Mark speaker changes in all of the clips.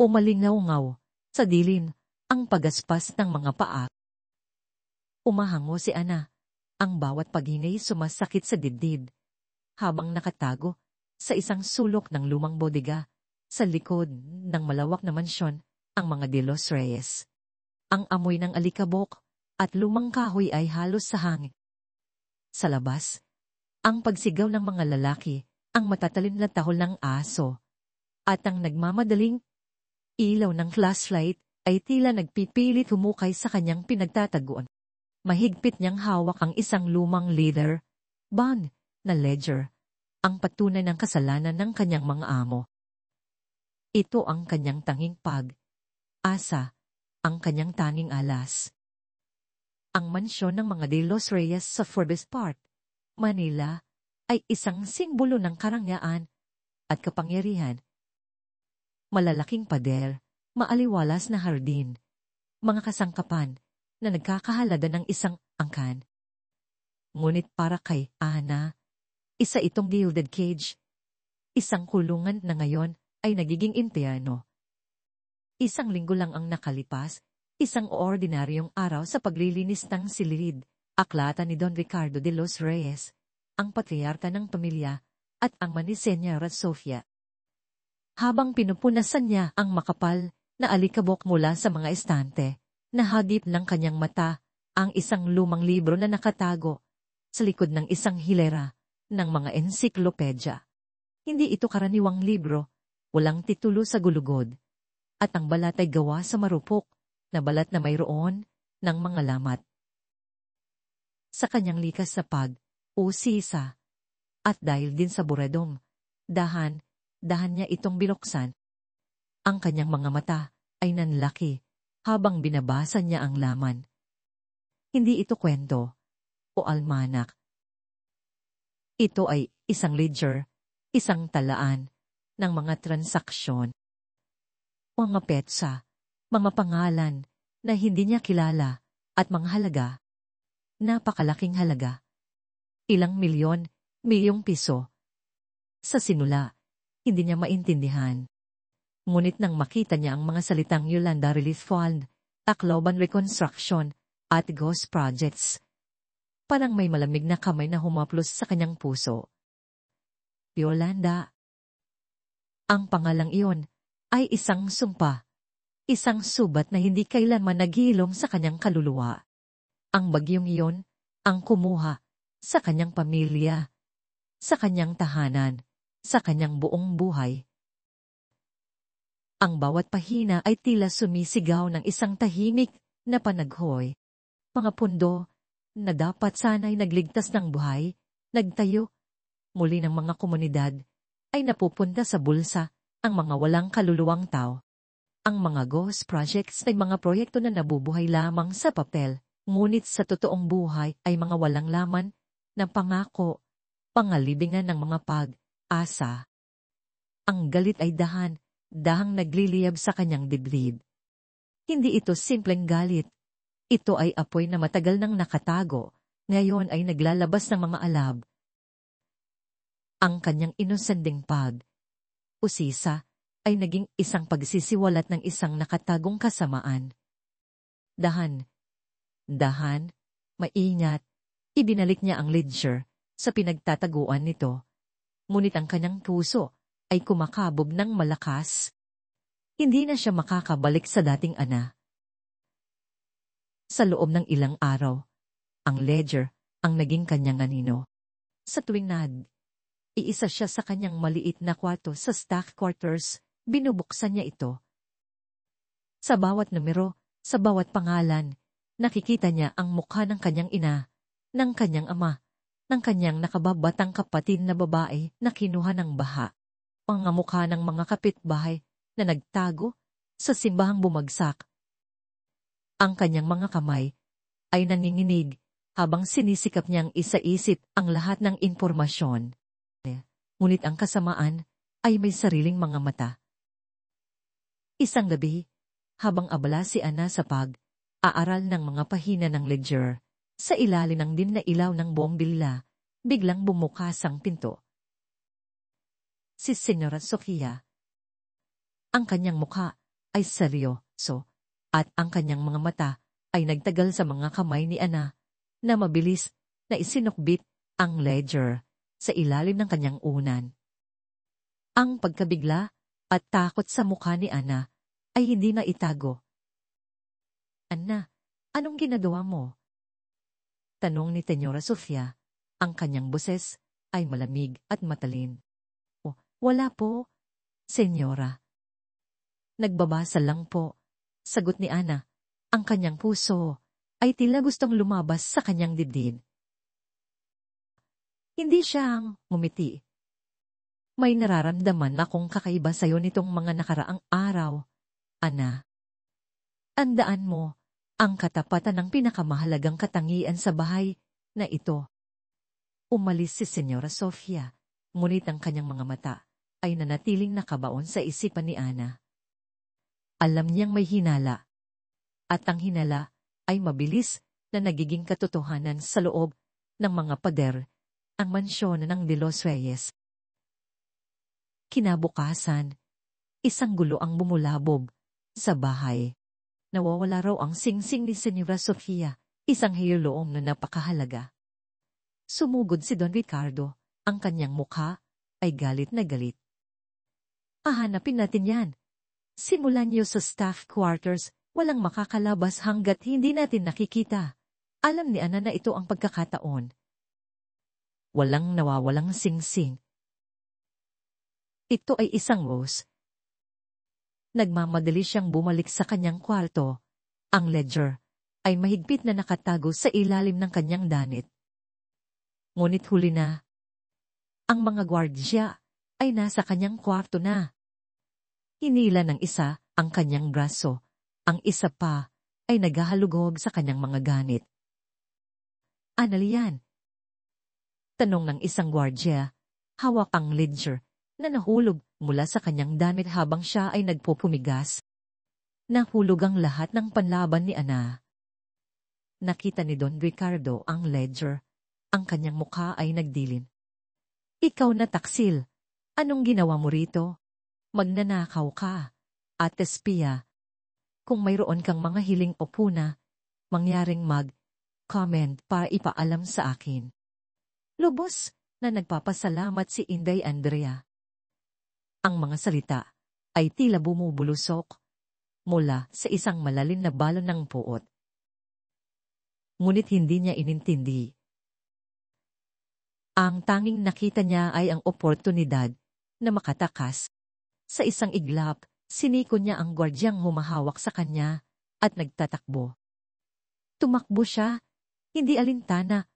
Speaker 1: Umalingaw-ngaw sa dilim ang pagaspas ng mga paa. Umahango si Ana. Ang bawat paghinay sumasakit sa dibdib. Habang nakatago sa isang sulok ng lumang bodega, sa likod ng malawak na mansyon, ang mga De Los Reyes. Ang amoy ng alikabok at lumang kahoy ay halos sa hangin. Sa labas, ang pagsigaw ng mga lalaki, ang matatalim na tahol ng aso, at ang nagmamadaling ilaw ng flashlight ay tila nagpipilit humukay sa kanyang pinagtataguan. Mahigpit niyang hawak ang isang lumang leather band na ledger, ang patunay ng kasalanan ng kanyang mga amo. Ito ang kanyang tanging pag-asa, ang kanyang tanging alas. Ang mansyon ng mga De Los Reyes sa Forbes Park, Manila, ay isang simbolo ng karangyaan at kapangyarihan. Malalaking pader, maaliwalas na hardin, mga kasangkapan na nagkakahalada ng isang angkan. Ngunit para kay Ana, isa itong gilded cage, isang kulungan na ngayon ay nagiging impyerno. Isang linggo lang ang nakalipas, isang ordinaryong araw sa paglilinis ng silid, aklatan ni Don Ricardo de los Reyes, ang patriarka ng pamilya, at ang ama ni Señora Sofia. Habang pinupunasan niya ang makapal na alikabok mula sa mga estante, nahagip ng kanyang mata ang isang lumang libro na nakatago sa likod ng isang hilera ng mga ensiklopedya. Hindi ito karaniwang libro, walang titulo sa gulugod, at ang balat ay gawa sa marupok na balat na mayroon ng mga lamat. Sa kanyang likas sa pag-usisa, at dahil din sa buredom, dahan niya itong binuksan. Ang kanyang mga mata ay nanlaki habang binabasa niya ang laman. Hindi ito kwento o almanak. Ito ay isang ledger, isang talaan ng mga transaksyon. Mga petsa, mga pangalan na hindi niya kilala at mga halaga. Napakalaking halaga. Ilang milyong piso. Sa sinula, hindi niya maintindihan. Ngunit nang makita niya ang mga salitang Yolanda Relief Fund, Tacloban Reconstruction, at Ghost Projects, parang may malamig na kamay na humaplos sa kanyang puso. Yolanda. Ang pangalang iyon ay isang sumpa, isang subat na hindi kailanman naghihilom sa kanyang kaluluwa. Ang bagyong iyon ang kumuha sa kanyang pamilya, sa kanyang tahanan, sa kanyang buong buhay. Ang bawat pahina ay tila sumisigaw ng isang tahimik na panaghoy. Mga pundo na dapat sana'y nagligtas ng buhay, nagtayo muli ng mga komunidad, ay napupunta sa bulsa ang mga walang kaluluwang tao. Ang mga ghost projects ay mga proyekto na nabubuhay lamang sa papel, ngunit sa totoong buhay ay mga walang laman ng pangako, pangalibingan ng mga pag-asa. Ang galit ay dahang nagliliyab sa kanyang dibdib. Hindi ito simpleng galit. Ito ay apoy na matagal nang nakatago, ngayon ay naglalabas ng mga alab. Ang kanyang inosending pag-usisa ay naging isang pagsisiwalat ng isang nakatagong kasamaan. Dahan, maingat, ibinalik niya ang ledger sa pinagtataguan nito. Ngunit ang kanyang puso ay kumakabob ng malakas. Hindi na siya makakabalik sa dating Ana. Sa loob ng ilang araw, ang ledger ang naging kanyang anino. Sa tuwing iisa siya sa kanyang maliit na kwarto sa staff quarters, binubuksan niya ito. Sa bawat numero, sa bawat pangalan, nakikita niya ang mukha ng kanyang ina, ng kanyang ama, ng kanyang nakababatang kapatid na babae na kinuha ng baha. Mga mukha ng mga kapitbahay na nagtago sa simbahang bumagsak. Ang kanyang mga kamay ay naninginig habang sinisikap niyang isaisip ang lahat ng impormasyon. Ngunit ang kasamaan ay may sariling mga mata. Isang gabi, habang abala si Ana sa pag-aaral ng mga pahina ng ledger, sa ilalim ng dim na ilaw ng bombilya, biglang bumukas ang pinto. Si Señora Sofia. Ang kanyang mukha ay seryoso, at ang kanyang mga mata ay nagtagal sa mga kamay ni Ana, na mabilis na isinukbit ang ledger sa ilalim ng kanyang unan. Ang pagkabigla at takot sa mukha ni Ana ay hindi na itago. "Ana, anong ginagawa mo?" tanong ni Senyora Sofia. Ang kanyang boses ay malamig at matalin. "Oh, wala po, Senyora." "Nagbabasa lang po," sagot ni Ana. Ang kanyang puso ay tila gustong lumabas sa kanyang dibdib. Hindi siyang ngumiti. "May nararamdaman akong kakaiba sa'yo nitong mga nakaraang araw, Ana. Tandaan mo, ang katapatan ng pinakamahalagang katangian sa bahay na ito." Umalis si Senyora Sofia, ngunit ang kanyang mga mata ay nanatiling nakabaon sa isipan ni Ana. Alam niyang may hinala, at ang hinala ay mabilis na nagiging katotohanan sa loob ng mga pader, ang mansyon ng De Los Reyes. Kinabukasan, isang gulo ang bumulabog sa bahay. Nawawala raw ang singsing ni Senyora Sofia, isang heirloom na napakahalaga. Sumugod si Don Ricardo, ang kanyang mukha ay galit na galit. "Hahanapin natin yan. Simulan niyo sa staff quarters, walang makakalabas hanggat hindi natin nakikita." Alam ni Ana na ito ang pagkakataon. Walang nawawalang singsing. Ito ay isang rose. Nagmamadali siyang bumalik sa kanyang kwarto. Ang ledger ay mahigpit na nakatago sa ilalim ng kanyang danit. Ngunit huli na. Ang mga gwardya ay nasa kanyang kwarto na. Hinila ng isa ang kanyang braso. Ang isa pa ay naghahalugog sa kanyang mga ganit. "Analian?" tanong ng isang gwardya. Hawak ang ledger na nahulog mula sa kanyang damit habang siya ay nagpupumigas. Nahulog ang lahat ng panlaban ni Ana. Nakita ni Don Ricardo ang ledger. Ang kanyang mukha ay nagdilim. "Ikaw na taksil. Anong ginawa mo rito? Magnanakaw ka, Ate Spia. Kung mayroon kang mga hiling o puna, mangyaring mag-comment para ipaalam sa akin." Lubos na nagpapasalamat si Inday Andrea. Ang mga salita ay tila bumubulusok mula sa isang malalim na balon ng puot. Ngunit hindi niya inintindi. Ang tanging nakita niya ay ang oportunidad na makatakas. Sa isang iglap, siniko niya ang gwardyang humahawak sa kanya at nagtatakbo. Tumakbo siya, hindi alintana,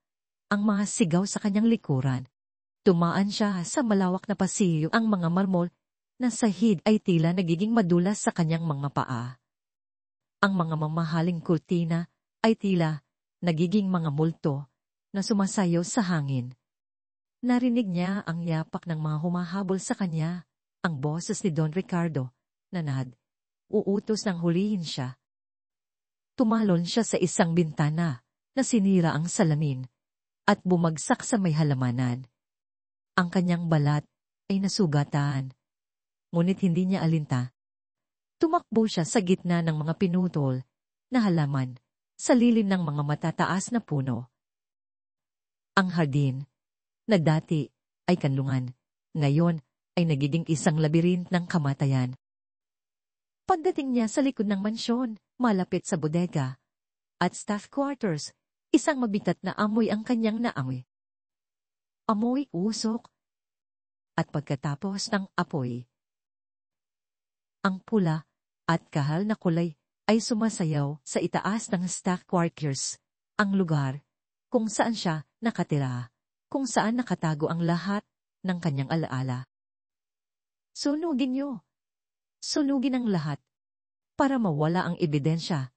Speaker 1: ang mga sigaw sa kanyang likuran. Tumaan siya sa malawak na pasilyo, ang mga marmol na sahig ay tila nagiging madulas sa kanyang mga paa. Ang mga mamahaling kurtina ay tila nagiging mga multo na sumasayaw sa hangin. Narinig niya ang yapak ng mga humahabol sa kanya, ang boses ni Don Ricardo, na uutos ng hulihin siya. Tumalon siya sa isang bintana na sinira ang salamin at bumagsak sa may halamanan. Ang kanyang balat ay nasugatan, ngunit hindi niya alinta. Tumakbo siya sa gitna ng mga pinutol na halaman sa lilim ng mga matataas na puno. Ang hardin, na dati ay kanlungan, ngayon ay nagiging isang labirint ng kamatayan. Pagdating niya sa likod ng mansyon, malapit sa bodega at staff quarters, isang mabigat na amoy ang kanyang naamoy. Amoy usok. At pagkatapos ng apoy, ang pula at kahal na kulay ay sumasayaw sa itaas ng staff quarters, ang lugar kung saan siya nakatira, kung saan nakatago ang lahat ng kanyang alaala. Sunugin niyo. Sunugin ang lahat para mawala ang ebidensya.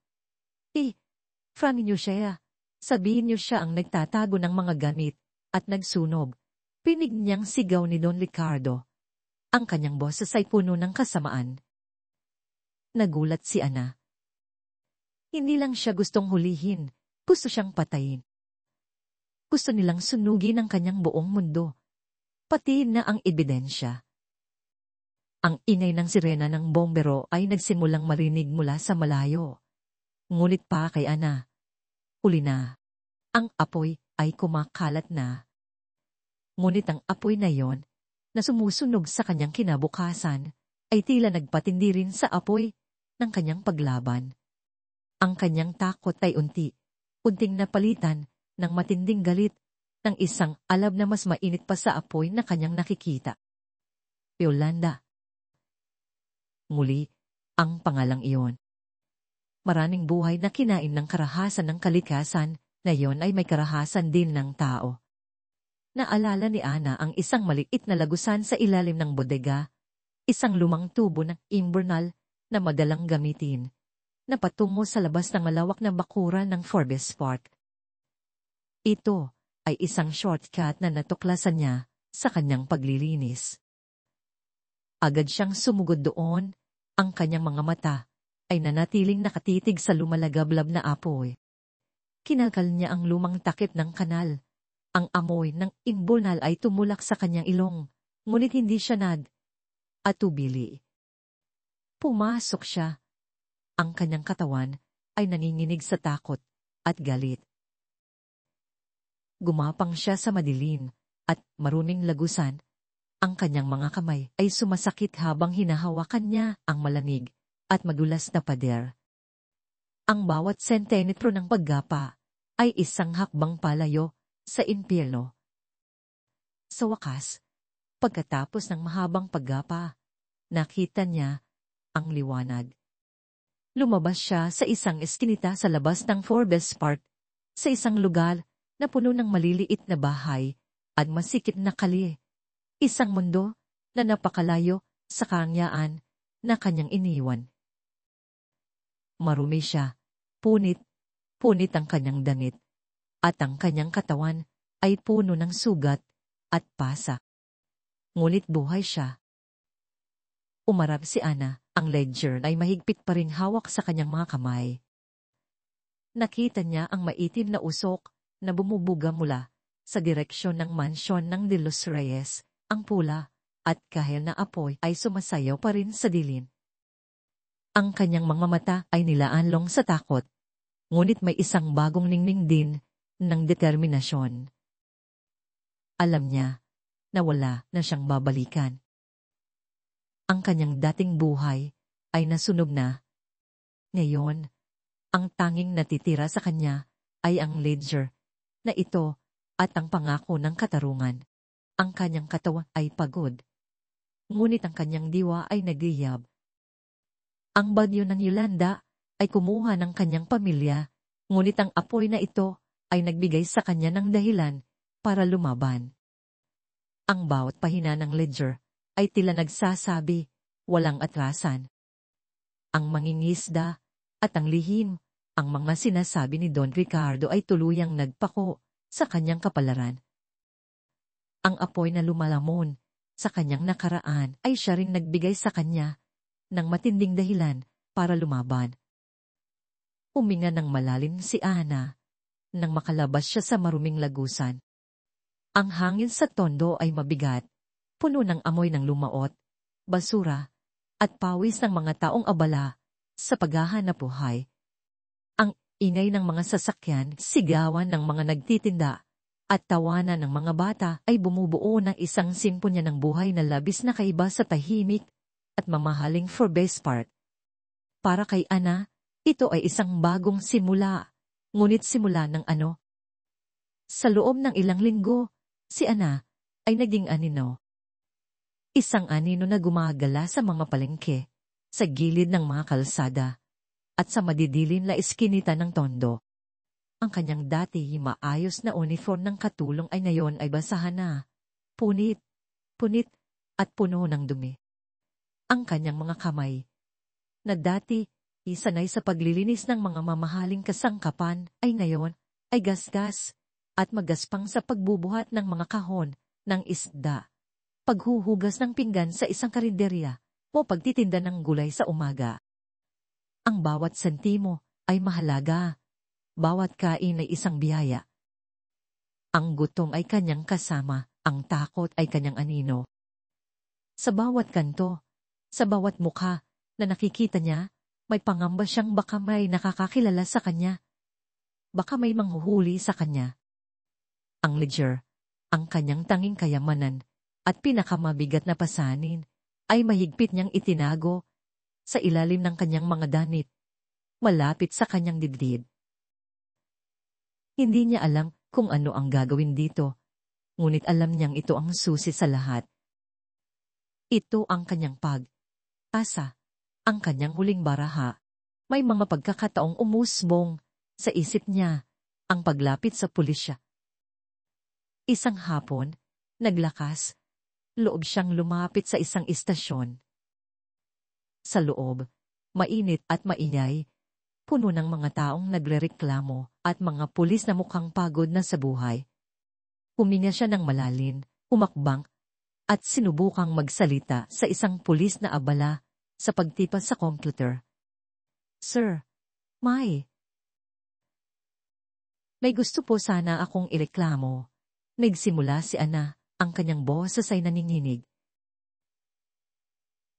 Speaker 1: Framin niyo siya. Sabihin niyo siya ang nagtatago ng mga gamit at nagsunog. Pinig niyang sigaw ni Don Ricardo. Ang kanyang boses ay puno ng kasamaan. Nagulat si Ana. Hindi lang siya gustong hulihin, gusto siyang patayin. Gusto nilang sunugin ang kanyang buong mundo, pati na ang ebidensya. Ang ingay ng sirena ng bombero ay nagsimulang marinig mula sa malayo. Ngunit pa kay Ana, huli na. Ang apoy ay kumakalat na. Ngunit ang apoy na yon, na sumusunog sa kanyang kinabukasan, ay tila nagpatindi rin sa apoy ng kanyang paglaban. Ang kanyang takot ay unting napalitan ng matinding galit ng isang alab na mas mainit pa sa apoy na kanyang nakikita. Yolanda. Muli, ang pangalang iyon. Maraming buhay na kinain ng karahasan ng kalikasan, na iyon ay may karahasan din ng tao. Naalala ni Ana ang isang maliit na lagusan sa ilalim ng bodega, isang lumang tubo ng imburnal na madalang gamitin, na patungo sa labas ng malawak na bakuran ng Forbes Park. Ito ay isang shortcut na natuklasan niya sa kanyang paglilinis. Agad siyang sumugod doon, ang kanyang mga mata ay nanatiling nakatitig sa lumalagablab na apoy. Kinakal niya ang lumang takip ng kanal. Ang amoy ng imburnal ay tumulak sa kanyang ilong, ngunit hindi siya atubili. Pumasok siya. Ang kanyang katawan ay nanginginig sa takot at galit. Gumapang siya sa madilim at maruming lagusan. Ang kanyang mga kamay ay sumasakit habang hinahawakan niya ang malamig at madulas na pader. Ang bawat sentimetro ng paggapa ay isang hakbang palayo sa impyerno. Sa wakas, pagkatapos ng mahabang paggapa, nakita niya ang liwanag. Lumabas siya sa isang eskinita sa labas ng Forbes Park, sa isang lugar na puno ng maliliit na bahay at masikip na kalye. Isang mundo na napakalayo sa karangyaan na kanyang iniwan. Marumi siya, punit ang kanyang damit, at ang kanyang katawan ay puno ng sugat at pasak. Ngunit buhay siya. Umarap si Ana, ang ledger ay mahigpit pa rin hawak sa kanyang mga kamay. Nakita niya ang maitim na usok na bumubuga mula sa direksyon ng mansyon ng De Los Reyes. Ang pula at kahel na apoy ay sumasayaw pa rin sa dilim. Ang kanyang mga mata ay nilaanlong sa takot, ngunit may isang bagong ningning din ng determinasyon. Alam niya na wala na siyang babalikan. Ang kanyang dating buhay ay nasunog na. Ngayon, ang tanging natitira sa kanya ay ang ledger na ito at ang pangako ng katarungan. Ang kanyang katawan ay pagod. Ngunit ang kanyang diwa ay nagliyab. Ang bagyo ng Yolanda ay kumuha ng kanyang pamilya, ngunit ang apoy na ito ay nagbigay sa kanya ng dahilan para lumaban. Ang bawat pahina ng ledger ay tila nagsasabi, walang atrasan. Ang mangingisda at ang lihim, ang mga sinasabi ni Don Ricardo ay tuluyang nagpako sa kanyang kapalaran. Ang apoy na lumalamon sa kanyang nakaraan ay siya ring nagbigay sa kanya ng matinding dahilan para lumaban. Huminga ng malalim si Ana nang makalabas siya sa maruming lagusan. Ang hangin sa tondo ay mabigat, puno ng amoy ng lumaot, basura, at pawis ng mga taong abala sa paghahanap buhay. Ang ingay ng mga sasakyan, sigawan ng mga nagtitinda, at tawanan ng mga bata ay bumubuo ng isang simponya ng buhay na labis na kaiba sa tahimik at mamahaling Forbes Park. Para kay Ana, ito ay isang bagong simula, ngunit simula ng ano? Sa loob ng ilang linggo, si Ana ay naging anino. Isang anino na gumagala sa mga palengke, sa gilid ng mga kalsada, at sa madidilim na eskinita ng tondo. Ang kanyang dati maayos na uniform ng katulong ay ngayon ay basahan na, punit, at puno ng dumi. Ang kanyang mga kamay, na dati isanay sa paglilinis ng mga mamahaling kasangkapan, ay ngayon ay gasgas at magaspang sa pagbubuhat ng mga kahon ng isda, paghuhugas ng pinggan sa isang karinderya o pagtitinda ng gulay sa umaga. Ang bawat sentimo ay mahalaga. Bawat kain ay isang biyaya. Ang gutom ay kanyang kasama, ang takot ay kanyang anino. Sa bawat kanto, Sa bawat mukha na nakikita niya, may pangamba siyang baka may nakakakilala sa kanya. Baka may manghuhuli sa kanya. Ang ledger, ang kanyang tanging kayamanan at pinakamabigat na pasanin, ay mahigpit niyang itinago sa ilalim ng kanyang mga danit, malapit sa kanyang dibdib. Hindi niya alam kung ano ang gagawin dito, ngunit alam niyang ito ang susi sa lahat. Ito ang kanyang pag-asa, ang kanyang huling baraha. May mga pagkakataong umusbong sa isip niya ang paglapit sa pulisya. Isang hapon, naglakas, loob siyang lumapit sa isang istasyon. Sa loob, mainit at maingay, puno ng mga taong nagrereklamo at mga pulis na mukhang pagod na sa buhay. Huminga siya ng malalim, umakbang, at sinubukang magsalita sa isang pulis na abala sa pagtipa sa computer. Sir, may gusto po sana akong ireklamo. Nagsimula si Ana, ang kanyang boses ay naninginig.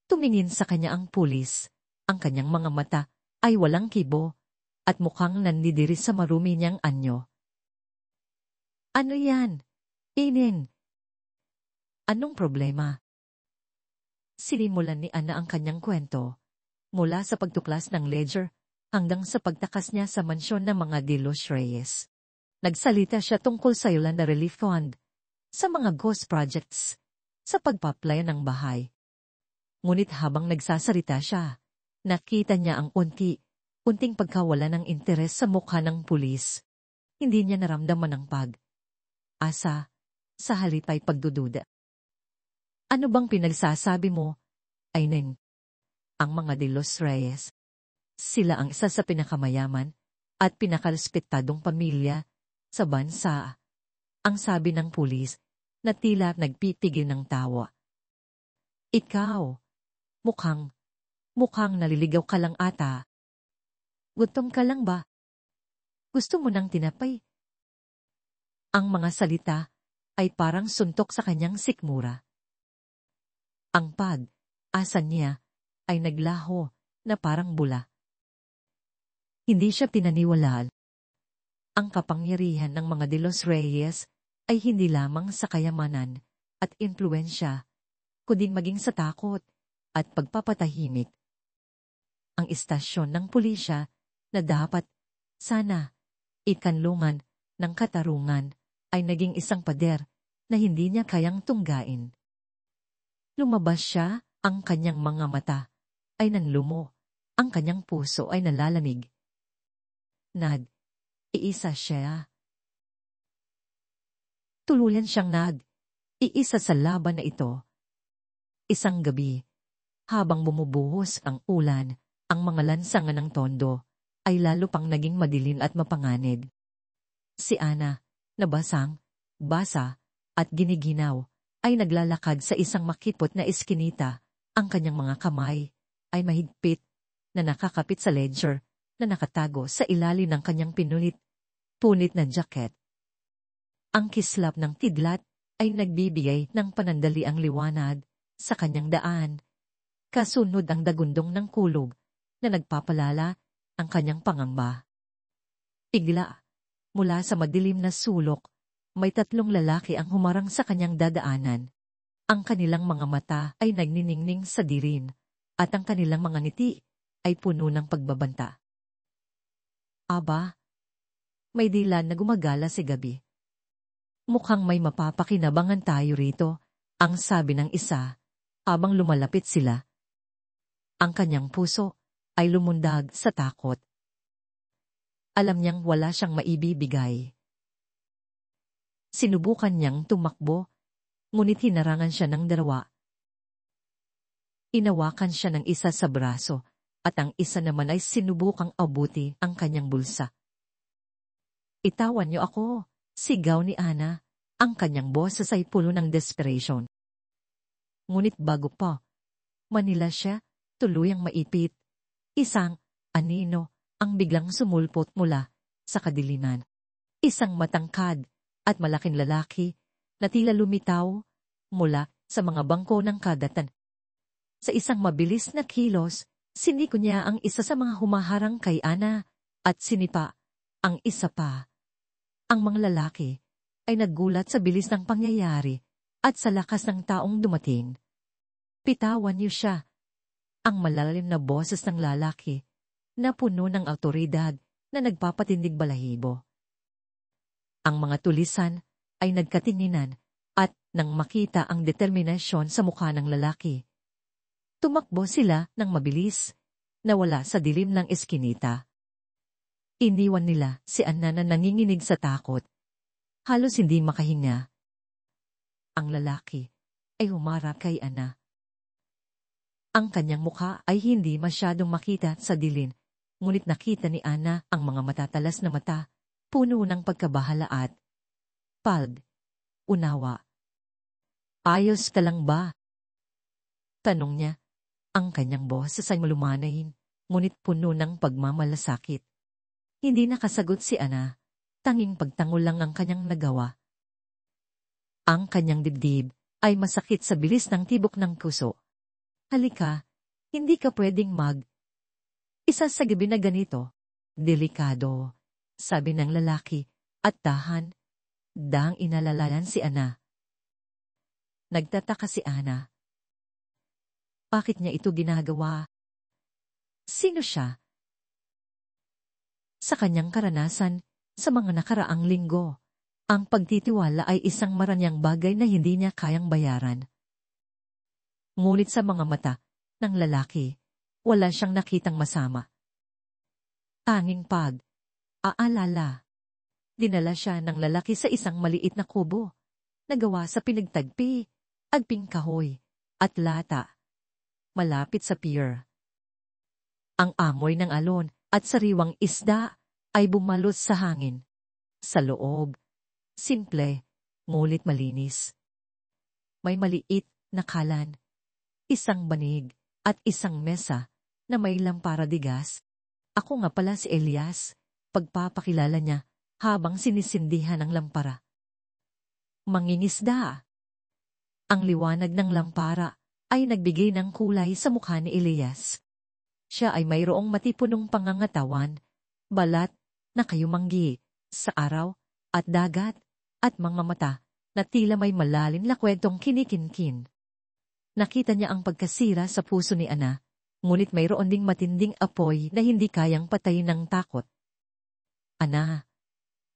Speaker 1: Tumingin sa kanya ang pulis, ang kanyang mga mata ay walang kibo, at mukhang nandidiri sa marumi niyang anyo. Ano yan? Inin. Anong problema? Sinimulan ni Ana ang kanyang kwento, mula sa pagtuklas ng ledger hanggang sa pagtakas niya sa mansyon ng mga De Los Reyes. Nagsalita siya tungkol sa Yolanda Relief Fund, sa mga ghost projects, sa pagpaplaya ng bahay. Ngunit habang nagsasalita siya, nakita niya ang unting pagkawala ng interes sa mukha ng pulis. Hindi niya naramdaman ang pag-asa, sa halip ay pagdududa. Ano bang pinagsasabi mo, Ainen? Ang mga De Los Reyes. Sila ang isa sa pinakamayaman at pinakarespektadong pamilya sa bansa. Ang sabi ng pulis na tila nagpitigil ng tawa. Ikaw, mukhang naliligaw ka lang ata. Gutom ka lang ba? Gusto mo ng tinapay? Ang mga salita ay parang suntok sa kanyang sikmura. Ang pag-asa niya ay naglaho na parang bula. Hindi siya pinaniwalaan. Ang kapangyarihan ng mga De Los Reyes ay hindi lamang sa kayamanan at impluwensya, kundi maging sa takot at pagpapatahimik. Ang istasyon ng pulisya na dapat, sana, ikanlungan ng katarungan ay naging isang pader na hindi niya kayang tunggain. Lumabas siya, ang kanyang mga mata ay nanlumo, ang kanyang puso ay nalalamig. Iisa siya. Tuluyan siyang iisa sa laban na ito. Isang gabi, habang bumubuhos ang ulan, ang mga lansangan ng tondo ay lalo pang naging madilim at mapanganib. Si Ana, basa, at giniginaw, ay naglalakad sa isang makipot na eskinita. Ang kanyang mga kamay ay mahigpit na nakakapit sa ledger na nakatago sa ilalim ng kanyang punit na jacket. Ang kislap ng kidlat ay nagbibigay ng panandaliang liwanag sa kanyang daan. Kasunod ang dagundong ng kulog na nagpapalala ang kanyang pangamba. Bigla, mula sa madilim na sulok, may 3 lalaki ang humarang sa kanyang dadaanan. Ang kanilang mga mata ay nagniningning sa dirin, at ang kanilang mga ngiti ay puno ng pagbabanta. Aba, may dila na gumagala si gabi. Mukhang may mapapakinabangan tayo rito, ang sabi ng isa, habang lumalapit sila. Ang kanyang puso ay lumundag sa takot. Alam niyang wala siyang maibibigay. Sinubukan niyang tumakbo, ngunit hinarangan siya ng 2. Inawakan siya ng isa sa braso, at ang isa naman ay sinubukang abuti ang kanyang bulsa. Itawan niyo ako, sigaw ni Ana, ang kanyang boses ay puno ng desperation. Ngunit bago pa manila siya, tuluyang maipit. Isang anino ang biglang sumulpot mula sa kadiliman. Isang matangkad at malaking lalaki na tila lumitaw mula sa mga bangko ng kadatan. Sa isang mabilis na kilos, siniko niya ang isa sa mga humaharang kay Ana at sinipa ang isa pa. Ang mga lalaki ay naggulat sa bilis ng pangyayari at sa lakas ng taong dumating. Pitawan niyo siya. Ang malalim na boses ng lalaki na puno ng awtoridad na nagpapatindig balahibo. Ang mga tulisan ay nagkatinginan at nang makita ang determinasyon sa mukha ng lalaki, tumakbo sila ng mabilis, nawala sa dilim ng eskinita. Iniwan nila si Ana na nanginginig sa takot. Halos hindi makahinga. Ang lalaki ay humarap kay Ana. Ang kanyang mukha ay hindi masyadong makita sa dilim, ngunit nakita ni Ana ang mga matatalas na mata, puno ng pagkabahala at unawa. Ayos ka lang ba? Tanong niya. Ang kanyang boses ay malumanahin, ngunit puno ng pagmamalasakit. Hindi nakasagot si Ana, tanging pagtangol lang ang kanyang nagawa. Ang kanyang dibdib ay masakit sa bilis ng tibok ng puso. Halika, hindi ka pwedeng isa sa gabi na ganito. Delikado, sabi ng lalaki, at dang inalalayan si Ana. Nagtataka si Ana. Bakit niya ito ginagawa? Sino siya? Sa kanyang karanasan, sa mga nakaraang linggo, ang pagtitiwala ay isang maranyang bagay na hindi niya kayang bayaran. Ngunit sa mga mata ng lalaki, wala siyang nakitang masama. Tanging aalala. Dinala siya ng lalaki sa isang maliit na kubo, nagawa sa pinagtagpi, agping kahoy, at lata. Malapit sa pier. Ang amoy ng alon at sariwang isda ay bumalos sa hangin. Sa loob, simple, ngunit malinis. May maliit na kalan, isang banig, at isang mesa na may lampara de gas. Ako nga pala si Elias, pagpapakilala niya habang sinisindihan ang lampara. Mangingisda. Ang liwanag ng lampara ay nagbigay ng kulay sa mukha ni Elias. Siya ay mayroong matipunong pangangatawan, balat na kayumanggi sa araw at dagat at mga mata na tila may malalim na kwentong kinikinkin. Nakita niya ang pagkasira sa puso ni Ana, ngunit mayroon ding matinding apoy na hindi kayang patayin ng takot. Ana,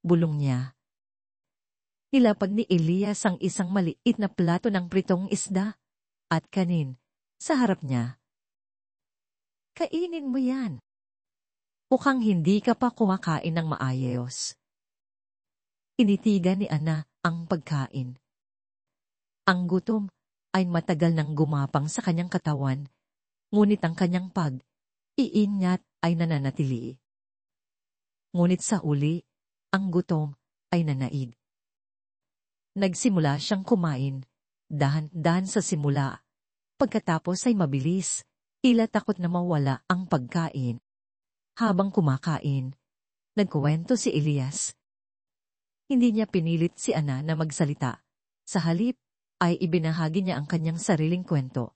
Speaker 1: bulong niya. Nilapag ni Elias ang isang maliit na plato ng pritong isda at kanin sa harap niya. Kainin mo yan. Mukhang hindi ka pa kumakain ng maayos. Initigan ni Ana ang pagkain. Ang gutom ay matagal nang gumapang sa kanyang katawan, ngunit ang kanyang pag-iingat ay nananatili. Ngunit sa uli, ang gutom ay nanaig. Nagsimula siyang kumain, dahan-dahan sa simula. Pagkatapos ay mabilis, tila takot na mawala ang pagkain. Habang kumakain, nagkuwento si Elias. Hindi niya pinilit si Ana na magsalita. Sa halip, ay ibinahagi niya ang kanyang sariling kwento.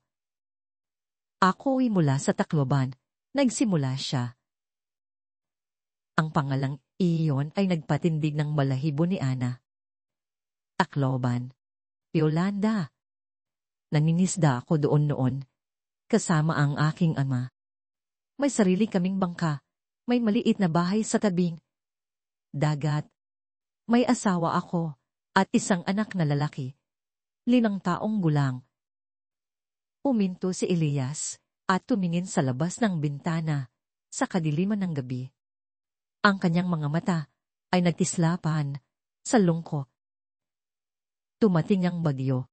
Speaker 1: Ako'y mula sa Tacloban, nagsimula siya. Ang pangalang iyon ay nagpatindig ng balahibo ni Ana. Tacloban, Yolanda. Naningisda ako doon noon, kasama ang aking ama. May sarili kaming bangka, may maliit na bahay sa tabing dagat. May asawa ako at isang anak na lalaki. 5 taong gulang. Uminto si Elias at tumingin sa labas ng bintana sa kadiliman ng gabi. Ang kanyang mga mata ay nagtislapan sa lungkot. Tumating ang bagyo.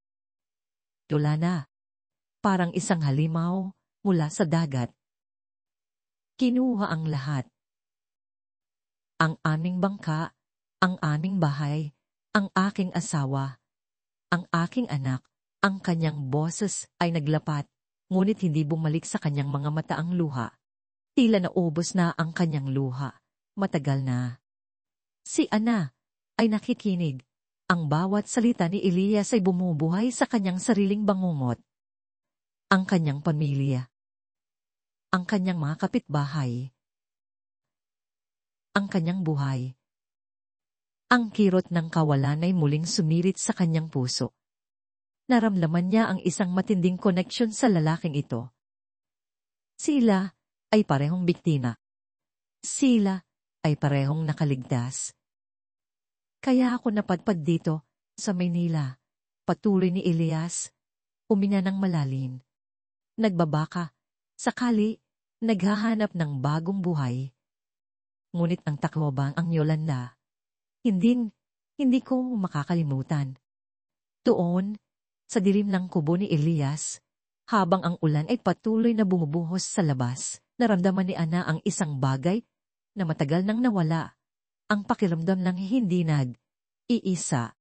Speaker 1: Yolanda, parang isang halimaw mula sa dagat. Kinuha ang lahat. Ang aming bangka, ang aming bahay, ang aking asawa, ang aking anak. Ang kanyang boses ay naglapat, ngunit hindi bumalik sa kanyang mga mata ang luha. Tila naubos na ang kanyang luha. Matagal na. Si Ana ay nakikinig. Ang bawat salita ni Elias ay bumubuhay sa kanyang sariling bangungot. ang kanyang pamilya, ang kanyang mga kapitbahay, ang kanyang buhay. Ang kirot ng kawalan ay muling sumirit sa kanyang puso. Naramdaman niya ang isang matinding koneksyon sa lalaking ito. Sila ay parehong biktima. Sila ay parehong nakaligtas. Kaya ako napadpad dito, sa Maynila, patuloy ni Elias, huminga ng malalim. Nagbabaka, sakali, naghahanap ng bagong buhay. Ngunit ang Tacloban ang Yolanda. Hindi ko makakalimutan. Doon, sa dilim ng kubo ni Elias, habang ang ulan ay patuloy na bumubuhos sa labas, naramdaman ni Ana ang isang bagay na matagal nang nawala. Ang pakiramdam ng hindi iisa.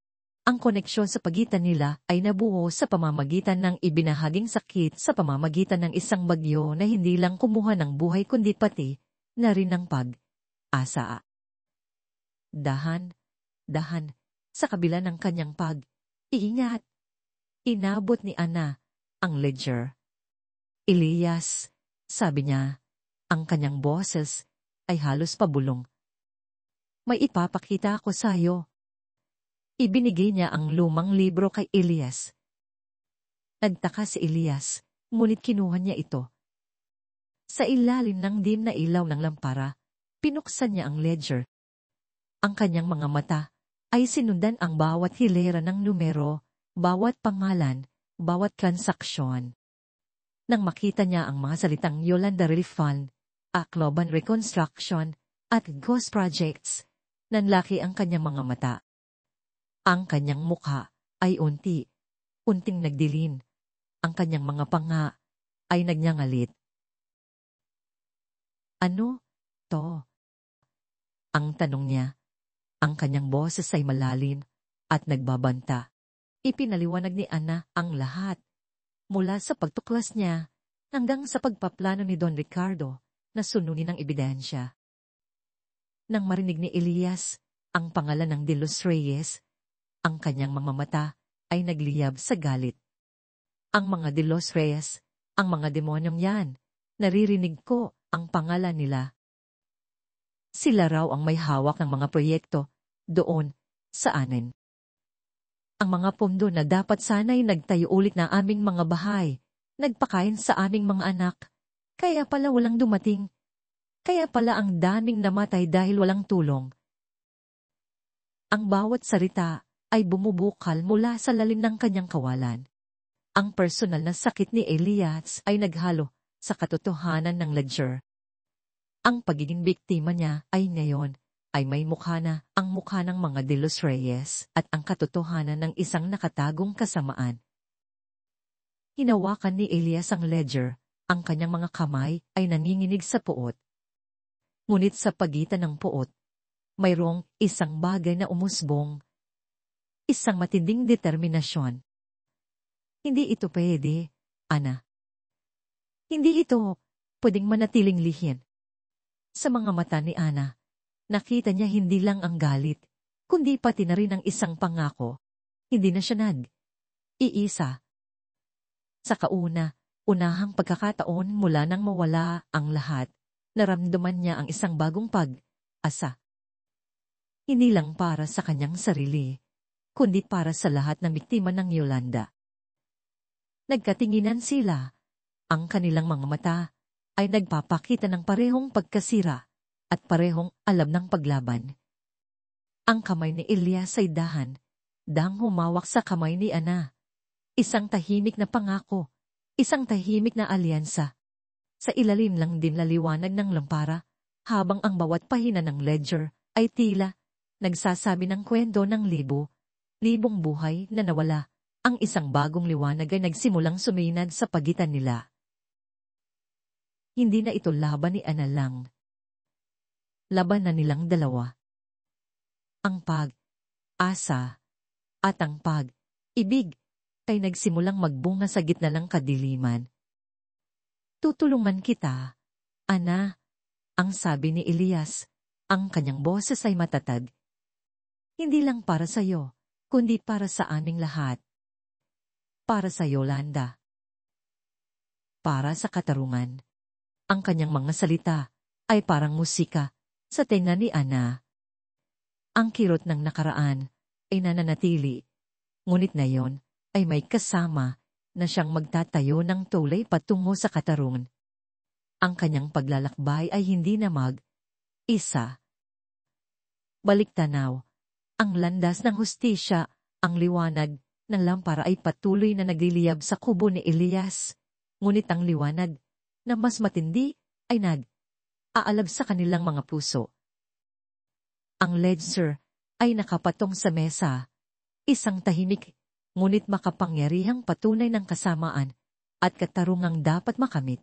Speaker 1: Ang koneksyon sa pagitan nila ay nabuo sa pamamagitan ng ibinahaging sakit sa pamamagitan ng isang bagyo na hindi lang kumuha ng buhay kundi pati na rin ng pag-asa. Dahan, sa kabila ng kanyang pag-iingat, inabot ni Ana ang ledger. Elias, sabi niya, ang kanyang boses ay halos pabulong. May ipapakita ako sa iyo. Ibinigay niya ang lumang libro kay Elias. Nagtaka si Elias, ngunit kinuha niya ito. Sa ilalim ng dim na ilaw ng lampara, pinuksan niya ang ledger. Ang kanyang mga mata ay sinundan ang bawat hilera ng numero, bawat pangalan, bawat transaksyon. Nang makita niya ang mga salitang Yolanda Relief Fund, Tacloban Reconstruction, at Ghost Projects, nanlaki ang kanyang mga mata. Ang kanyang mukha ay unting nagdilim. Ang kanyang mga panga ay nagnyangalit. Ano to? Ang tanong niya. Ang kanyang boses ay malalim at nagbabanta. Ipinaliwanag ni Ana ang lahat. Mula sa pagtuklas niya hanggang sa pagpaplano ni Don Ricardo na sununin ang ebidensya. Nang marinig ni Elias ang pangalan ng De Los Reyes, ang kanyang mga mata ay nagliyab sa galit. Ang mga De Los Reyes, ang mga demonyong yan, naririnig ko ang pangalan nila. Sila raw ang may hawak ng mga proyekto doon sa anin. Ang mga pondo na dapat sana'y nagtayo ulit na aming mga bahay, nagpakain sa aming mga anak, kaya pala walang dumating. Kaya pala ang daming namatay dahil walang tulong. Ang bawat salita ay bumubukal mula sa lalim ng kanyang kawalan. Ang personal na sakit ni Elias ay naghalo sa katotohanan ng ledger. Ang pagiging biktima niya ay ngayon ay may mukha na ang mukha ng mga De Los Reyes at ang katotohanan ng isang nakatagong kasamaan. Hinawakan ni Elias ang ledger, ang kanyang mga kamay ay nanginginig sa puot. Ngunit sa pagitan ng puot, mayroong isang bagay na umusbong. Isang matinding determinasyon. Hindi ito pwede, Ana. Hindi ito pwedeng manatiling lihin. Sa mga mata ni Ana, nakita niya hindi lang ang galit, kundi pati na rin ang isang pangako. Hindi na siya iisa. Sa unahang pagkakataon mula nang mawala ang lahat, naramdaman niya ang isang bagong pag-asa. Hindi lang para sa kanyang sarili, kundi para sa lahat ng biktima ng Yolanda. Nagkatinginan sila. Ang kanilang mga mata ay nagpapakita ng parehong pagkasira at parehong alam ng paglaban. Ang kamay ni Elias ay dahang humawak sa kamay ni Ana. Isang tahimik na pangako, isang tahimik na alyansa. Sa ilalim lang din laliwanag ng lampara, habang ang bawat pahina ng ledger ay tila nagsasabi ng kwento ng libong buhay na nawala. Ang isang bagong liwanag ay nagsimulang suminag sa pagitan nila. Hindi na ito laban ni Ana lang. Laban na nilang dalawa. Ang pag-asa at ang pag-ibig ay nagsimulang magbunga sa gitna ng kadiliman. Tutulungan kita, Ana, ang sabi ni Elias. Ang kanyang boses ay matatag. Hindi lang para sa iyo, kundi para sa aming lahat. Para sa Yolanda. para sa katarungan. Ang kanyang mga salita ay parang musika sa tenga ni Ana. Ang kirot ng nakaraan ay nananatili, ngunit ngayon ay may kasama na siyang magtatayo ng tulay patungo sa katarungan. Ang kanyang paglalakbay ay hindi na mag-isa. Baliktanaw, ang landas ng hustisya, ang liwanag ng lampara ay patuloy na nagliliyab sa kubo ni Elias, ngunit ang liwanag na mas matindi ay nag-aalab sa kanilang mga puso. Ang ledger ay nakapatong sa mesa, isang tahimik, ngunit makapangyarihang patunay ng kasamaan at katarungang dapat makamit.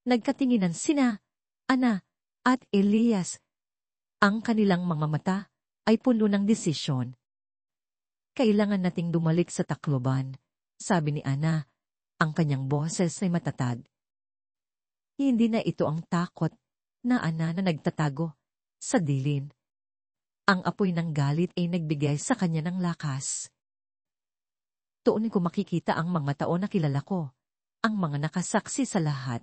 Speaker 1: Nagkatinginan sina Ana at Elias. Ang kanilang mga mata ay puno ng desisyon. Kailangan nating dumalik sa tacloban, sabi ni Ana, ang kanyang boses ay matatag. Hindi na ito ang takot na Ana na nagtatago sa dilim. Ang apoy ng galit ay nagbigay sa kanya ng lakas. Doon ko makikita ang mga tao na kilala ko, ang mga nakasaksi sa lahat.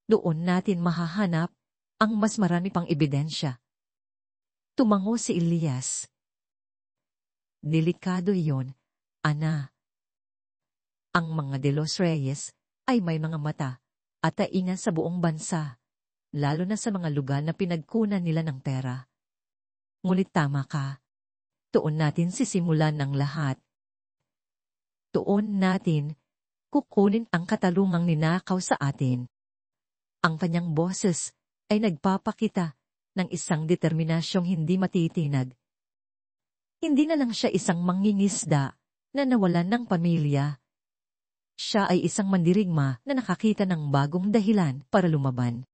Speaker 1: Doon natin mahahanap ang mas marami pang ebidensya. Tumango si Elias. Delikado iyon, Ana. Ang mga De Los Reyes ay may mga mata at tainga sa buong bansa, lalo na sa mga lugar na pinagkunan nila ng pera. Ngunit tama ka. Doon natin sisimulan ng lahat. Doon natin kukunin ang katarungang ninakaw sa atin. Ang kanyang boses ay nagpapakita ng isang determinasyong hindi matitinag. Hindi na lang siya isang mangingisda na nawalan ng pamilya. Siya ay isang mandirigma na nakakita ng bagong dahilan para lumaban.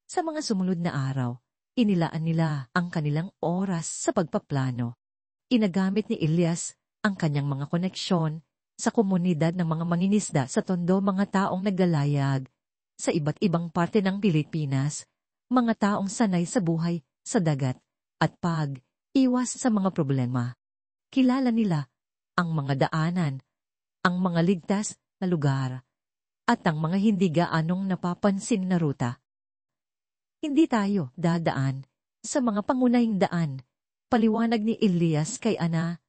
Speaker 1: Sa mga sumunod na araw, inilaan nila ang kanilang oras sa pagpaplano. Inagamit ni Elias ang kanyang mga koneksyon sa komunidad ng mga mangingisda sa tondo, mga taong naglalayag sa iba't ibang parte ng Pilipinas, mga taong sanay sa buhay sa dagat at pag-iwas sa mga problema. Kilala nila ang mga daanan, ang mga ligtas na lugar, at ang mga hindi gaanong napapansin na ruta. Hindi tayo dadaan sa mga pangunahing daan, paliwanag ni Elias kay Ana,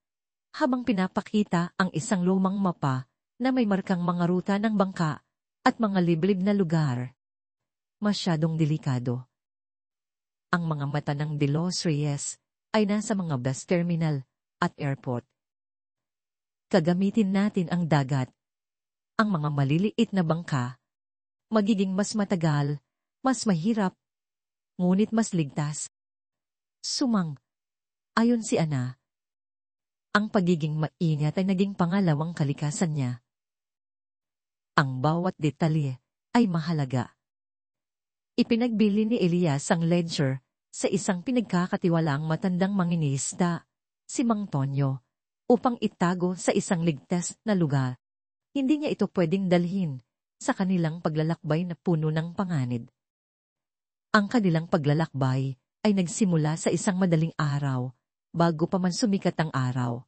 Speaker 1: habang pinapakita ang isang lumang mapa na may markang mga ruta ng bangka at mga liblib na lugar. Masyadong delikado. Ang mga mata ng De Los Reyes ay nasa mga bus terminal at airport. Gagamitin natin ang dagat, ang mga maliliit na bangka. Magiging mas matagal, mas mahirap, ngunit mas ligtas. Ayon si Ana. Ang pagiging maingat ay naging pangalawang kalikasan niya. Ang bawat detalye ay mahalaga. Ipinagbili ni Elias ang ledger sa isang pinagkakatiwalaang matandang mangingisda, si Mang Tonyo, upang itago sa isang ligtas na lugar. Hindi niya ito pwedeng dalhin sa kanilang paglalakbay na puno ng panganib. Ang kanilang paglalakbay ay nagsimula sa isang madaling araw, bago pa man sumikat ang araw.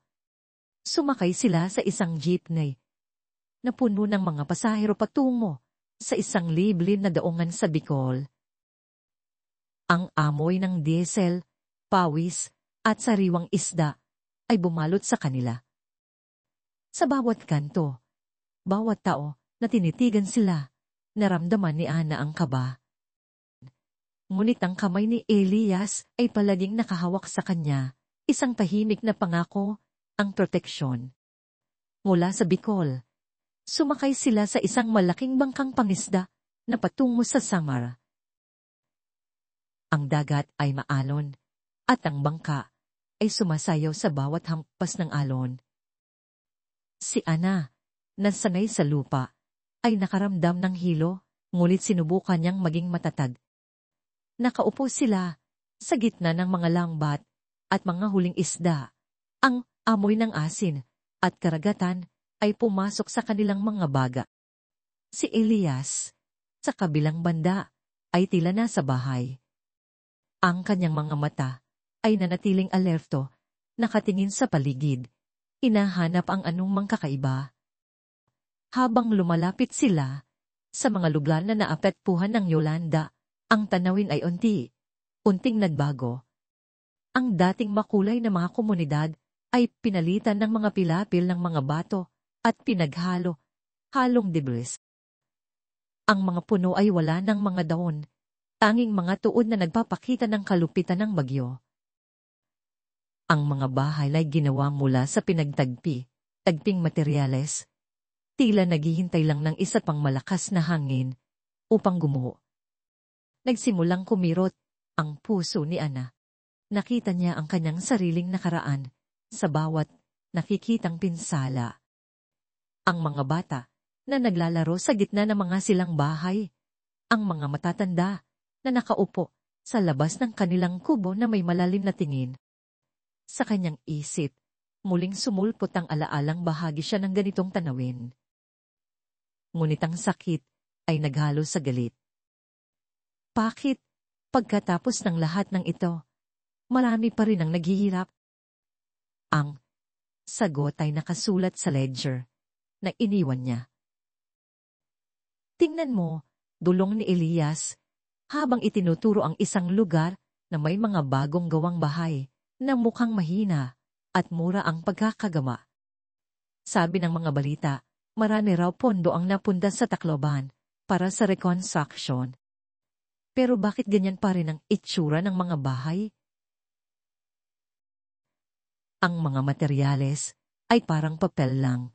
Speaker 1: Sumakay sila sa isang jeepney na puno ng mga pasahero patungo sa isang liblib na daungan sa Bicol. Ang amoy ng diesel, pawis, at sariwang isda ay bumalot sa kanila. Sa bawat kanto, bawat tao na tinitigan sila, naramdaman ni Ana ang kaba. Ngunit ang kamay ni Elias ay palaging nakahawak sa kanya, isang tahimik na pangako, ang proteksyon. Mula sa Bicol, sumakay sila sa isang malaking bangkang pangisda na patungo sa Samar. Ang dagat ay maalon, at ang bangka ay sumasayaw sa bawat hampas ng alon. Si Ana, na sanay sa lupa, ay nakaramdam ng hilo, ngunit sinubukan niyang maging matatag. Nakaupo sila sa gitna ng mga lambat at mga huling isda. Ang amoy ng asin at karagatan ay pumasok sa kanilang mga baga. Si Elias, sa kabilang banda, ay tila nasa bahay. Ang kanyang mga mata ay nanatiling alerto, nakatingin sa paligid, hinahanap ang anumang kakaiba. Habang lumalapit sila sa mga lugar na naapektuhan ng Yolanda, ang tanawin ay unting nagbago. Ang dating makulay na mga komunidad ay pinalitan ng mga pilapil ng mga bato at halong debris. Ang mga puno ay wala ng mga daon, tanging mga tuod na nagpapakita ng kalupitan ng bagyo. Ang mga bahay ay ginawa mula sa tagping materyales. Tila naghihintay lang ng isa pang malakas na hangin upang gumuho. Nagsimulang kumirot ang puso ni Ana. Nakita niya ang kanyang sariling nakaraan sa bawat nakikitang pinsala. Ang mga bata na naglalaro sa gitna ng mga silang bahay. Ang mga matatanda na nakaupo sa labas ng kanilang kubo na may malalim na tingin. Sa kanyang isip, muling sumulpot ang alaalang bahagi siya ng ganitong tanawin. Ngunit ang sakit ay naghalo sa galit. Bakit, pagkatapos ng lahat ng ito, marami pa rin ang naghihirap? Ang sagot ay nakasulat sa ledger na iniwan niya. Tingnan mo, dulong ni Elias, habang itinuturo ang isang lugar na may mga bagong gawang bahay na mukhang mahina at mura ang pagkakagawa. Sabi ng mga balita, marami raw pondo ang napunta sa Tacloban para sa reconstruction. Pero bakit ganyan pa rin ang itsura ng mga bahay? Ang mga materyales ay parang papel lang.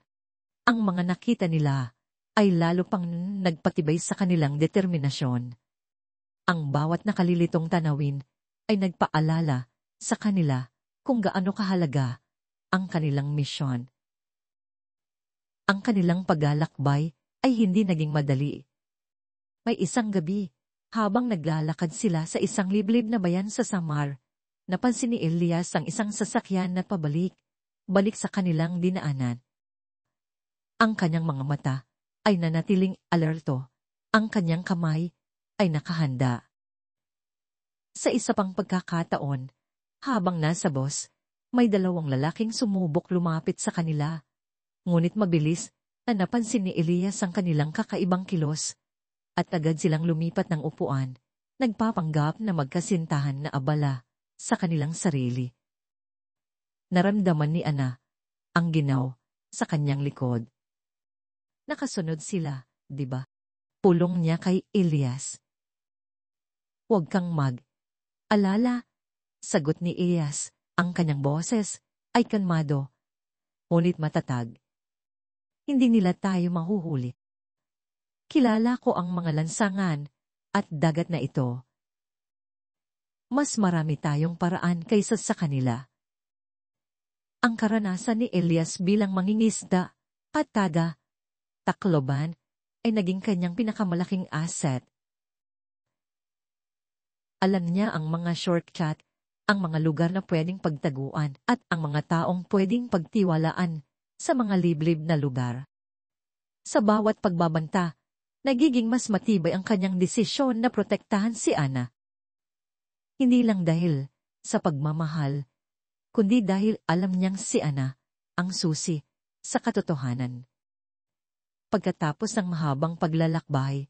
Speaker 1: Ang mga nakita nila ay lalo pang nagpatibay sa kanilang determinasyon. Ang bawat nakalilitong tanawin ay nagpaalala sa kanila kung gaano kahalaga ang kanilang misyon. Ang kanilang paglalakbay ay hindi naging madali. May isang gabi, habang naglalakad sila sa isang liblib na bayan sa Samar, napansin ni Elias ang isang sasakyan na balik sa kanilang dinaanan. Ang kanyang mga mata ay nanatiling alerto, ang kanyang kamay ay nakahanda. Sa isa pang pagkakataon, habang nasa bus, may dalawang lalaking sumubok lumapit sa kanila. Ngunit mabilis na napansin ni Elias ang kanilang kakaibang kilos at agad silang lumipat ng upuan, nagpapanggap na magkasintahan na abala sa kanilang sarili. Naramdaman ni Ana ang ginaw sa kanyang likod. Nakasunod sila, di ba? Pulong niya kay Elias. Huwag kang alala, sagot ni Elias, ang kanyang boses ay kalmado, ngunit matatag. Hindi nila tayo mahuhuli. Kilala ko ang mga lansangan at dagat na ito. Mas marami tayong paraan kaysa sa kanila. Ang karanasan ni Elias bilang mangingisda at Tacloban ay naging kanyang pinakamalaking asset. Alam niya ang mga shortcut, ang mga lugar na pwedeng pagtaguan at ang mga taong pwedeng pagtiwalaan sa mga liblib na lugar. Sa bawat pagbabanta, nagiging mas matibay ang kanyang desisyon na protektahan si Ana. Hindi lang dahil sa pagmamahal, kundi dahil alam niyang si Ana ang susi sa katotohanan. Pagkatapos ng mahabang paglalakbay,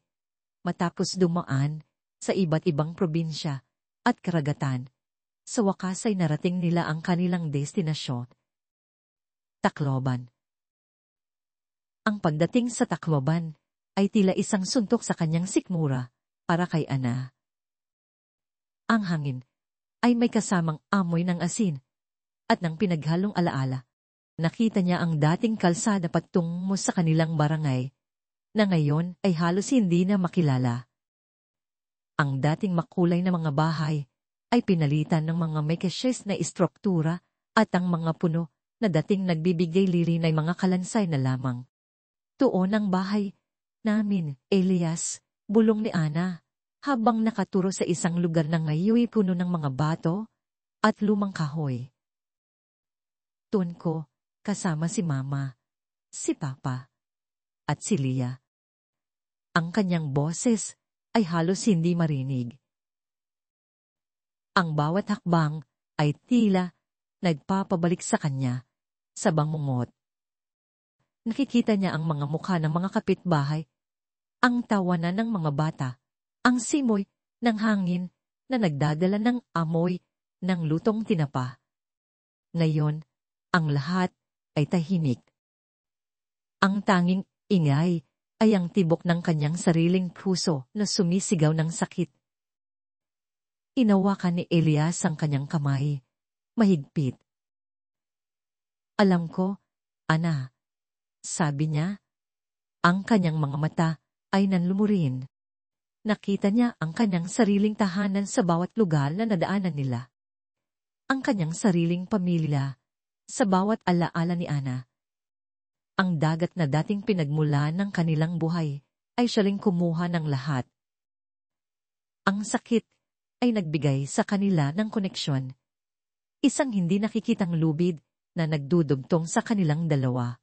Speaker 1: matapos dumaan sa iba't ibang probinsya at karagatan, sa wakas ay narating nila ang kanilang destinasyon. Tacloban. Ang pagdating sa Tacloban ay tila isang suntok sa kanyang sikmura para kay Ana. Ang hangin ay may kasamang amoy ng asin at ng pinaghalong alaala. Nakita niya ang dating kalsada patungo sa kanilang barangay na ngayon ay halos hindi na makilala. Ang dating makulay na mga bahay ay pinalitan ng mga makeshift na istruktura at ang mga puno na dating nagbibigay lirin ay mga kalansay na lamang. Tuon ang bahay namin, Elias, bulong ni Ana, habang nakaturo sa isang lugar na ngayon puno ng mga bato at lumang kahoy. Tuon ko, kasama si Mama, si Papa, at si Lia. Ang kanyang boses ay halos hindi marinig. Ang bawat hakbang ay tila nagpapabalik sa kanya sa bangungot. Nakikita niya ang mga mukha ng mga kapitbahay, ang tawanan ng mga bata, ang simoy ng hangin na nagdadala ng amoy ng lutong tinapa. Ngayon, ang lahat ay tahimik. Ang tanging ingay ay ang tibok ng kanyang sariling puso na sumisigaw ng sakit. Inawakan ni Elias ang kanyang kamay, mahigpit. Alam ko, Ana, sabi niya. Ang kanyang mga mata ay nanlumurin. Nakita niya ang kanyang sariling tahanan sa bawat lugar na nadaanan nila. Ang kanyang sariling pamilya sa bawat alaala ni Ana. Ang dagat na dating pinagmulan ng kanilang buhay ay siya ring kumuha ng lahat. Ang sakit ay nagbigay sa kanila ng koneksyon. Isang hindi nakikitang lubid na nagdudugtong sa kanilang dalawa.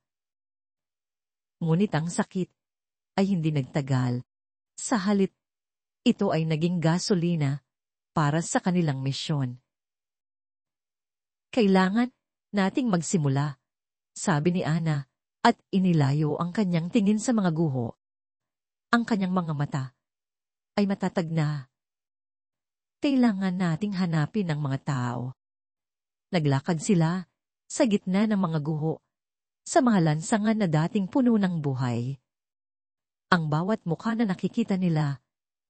Speaker 1: Ngunit ang sakit ay hindi nagtagal. Sa halip, ito ay naging gasolina para sa kanilang misyon. Kailangan nating magsimula, sabi ni Ana, at inilayo ang kanyang tingin sa mga guho. Ang kanyang mga mata ay matatag na. Kailangan nating hanapin ang mga tao. Naglakad sila sa gitna ng mga guho, sa mga lansangan na dating puno ng buhay. Ang bawat mukha na nakikita nila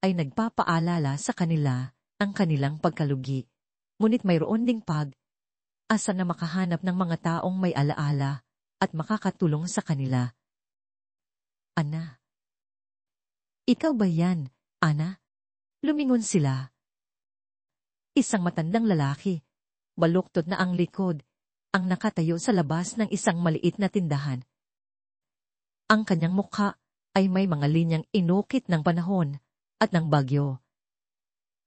Speaker 1: ay nagpapaalala sa kanila ang kanilang pagkalugi. Ngunit mayroon ding asa na makahanap ng mga taong may alaala at makakatulong sa kanila. Ana. Ikaw ba yan, Ana? Lumingon sila. Isang matandang lalaki, baluktot na ang likod, ang nakatayo sa labas ng isang maliit na tindahan. Ang kanyang mukha ay may mga linyang inukit ng panahon at ng bagyo.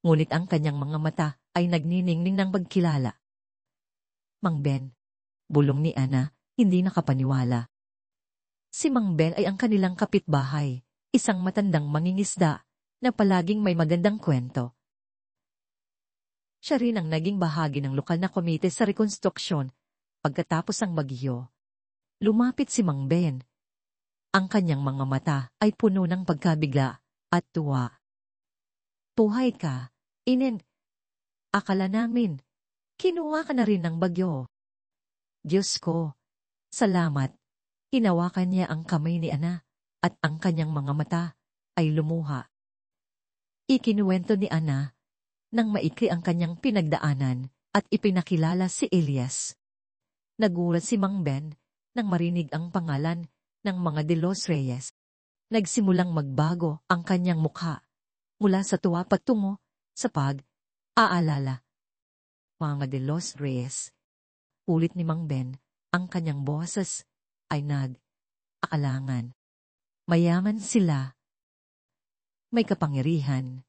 Speaker 1: Ngunit ang kanyang mga mata ay nagniningning ng pagkilala. Mang Ben, bulong ni Ana, hindi nakapaniwala. Si Mang Ben ay ang kanilang kapitbahay, isang matandang mangingisda na palaging may magandang kwento. Siya rin ang naging bahagi ng lokal na komite sa rekonstruksyon pagkatapos ang bagyo. Lumapit si Mang Ben. Ang kanyang mga mata ay puno ng pagkabigla at tuwa. Buhay ka, Inen. Akala namin, kinuha ka na rin ng bagyo. Diyos ko, salamat. Hinawakan niya ang kamay ni Ana at ang kanyang mga mata ay lumuha. Ikinuwento ni Ana nang maikli ang kanyang pinagdaanan at ipinakilala si Elias. Nagulat si Mang Ben nang marinig ang pangalan ng mga De Los Reyes. Nagsimulang magbago ang kanyang mukha mula sa tuwa patungo sa pag-aalala. Mga De Los Reyes. Ulit ni Mang Ben, ang kanyang boses ay nag-aalangan. Mayaman sila. May kapangyarihan.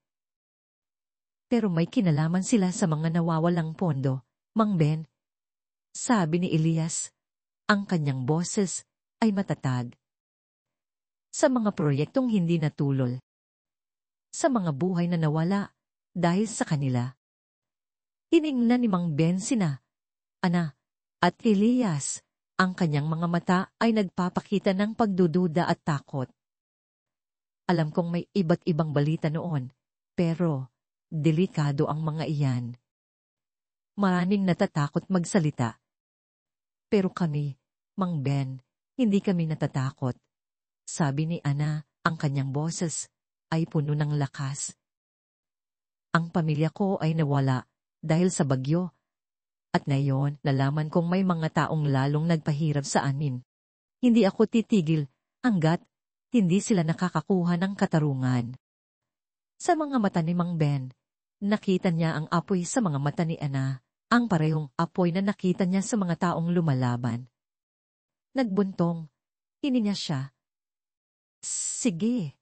Speaker 1: Pero may kinalaman sila sa mga nawawalang pondo, Mang Ben. Sabi ni Elias, ang kanyang boses ay matatag. Sa mga proyektong hindi natulol. Sa mga buhay na nawala dahil sa kanila. Tiningnan ni Mang Ben sina Ana at Elias. Ang kanyang mga mata ay nagpapakita ng pagdududa at takot. Alam kong may iba't ibang balita noon, pero delikado ang mga iyan. Maraming natatakot magsalita. Pero kami, Mang Ben, hindi kami natatakot. Sabi ni Ana, ang kanyang boses ay puno ng lakas. Ang pamilya ko ay nawala dahil sa bagyo. At ngayon, nalaman kong may mga taong lalong nagpahirap sa amin. Hindi ako titigil hanggat hindi sila nakakakuha ng katarungan. Sa mga mata ni Mang Ben, nakita niya ang apoy sa mga mata ni Ana, ang parehong apoy na nakita niya sa mga taong lumalaban. Nagbuntong, hininga siya. Sige.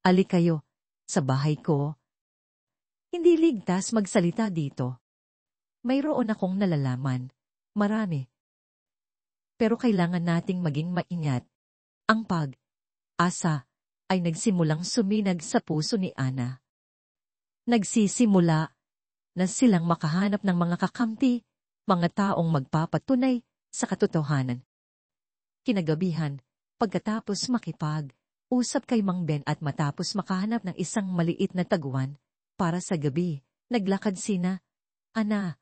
Speaker 1: Ali kayo, sa bahay ko. Hindi ligtas magsalita dito. Mayroon akong nalalaman. Marami. Pero kailangan nating maging maingat. Ang pag-asa ay nagsimulang suminag sa puso ni Ana. Nagsisimula na silang makahanap ng mga kakampi, mga taong magpapatunay sa katotohanan. Kinagabihan, pagkatapos makipag-usap kay Mang Ben at matapos makahanap ng isang maliit na taguan para sa gabi, naglakad sina Ana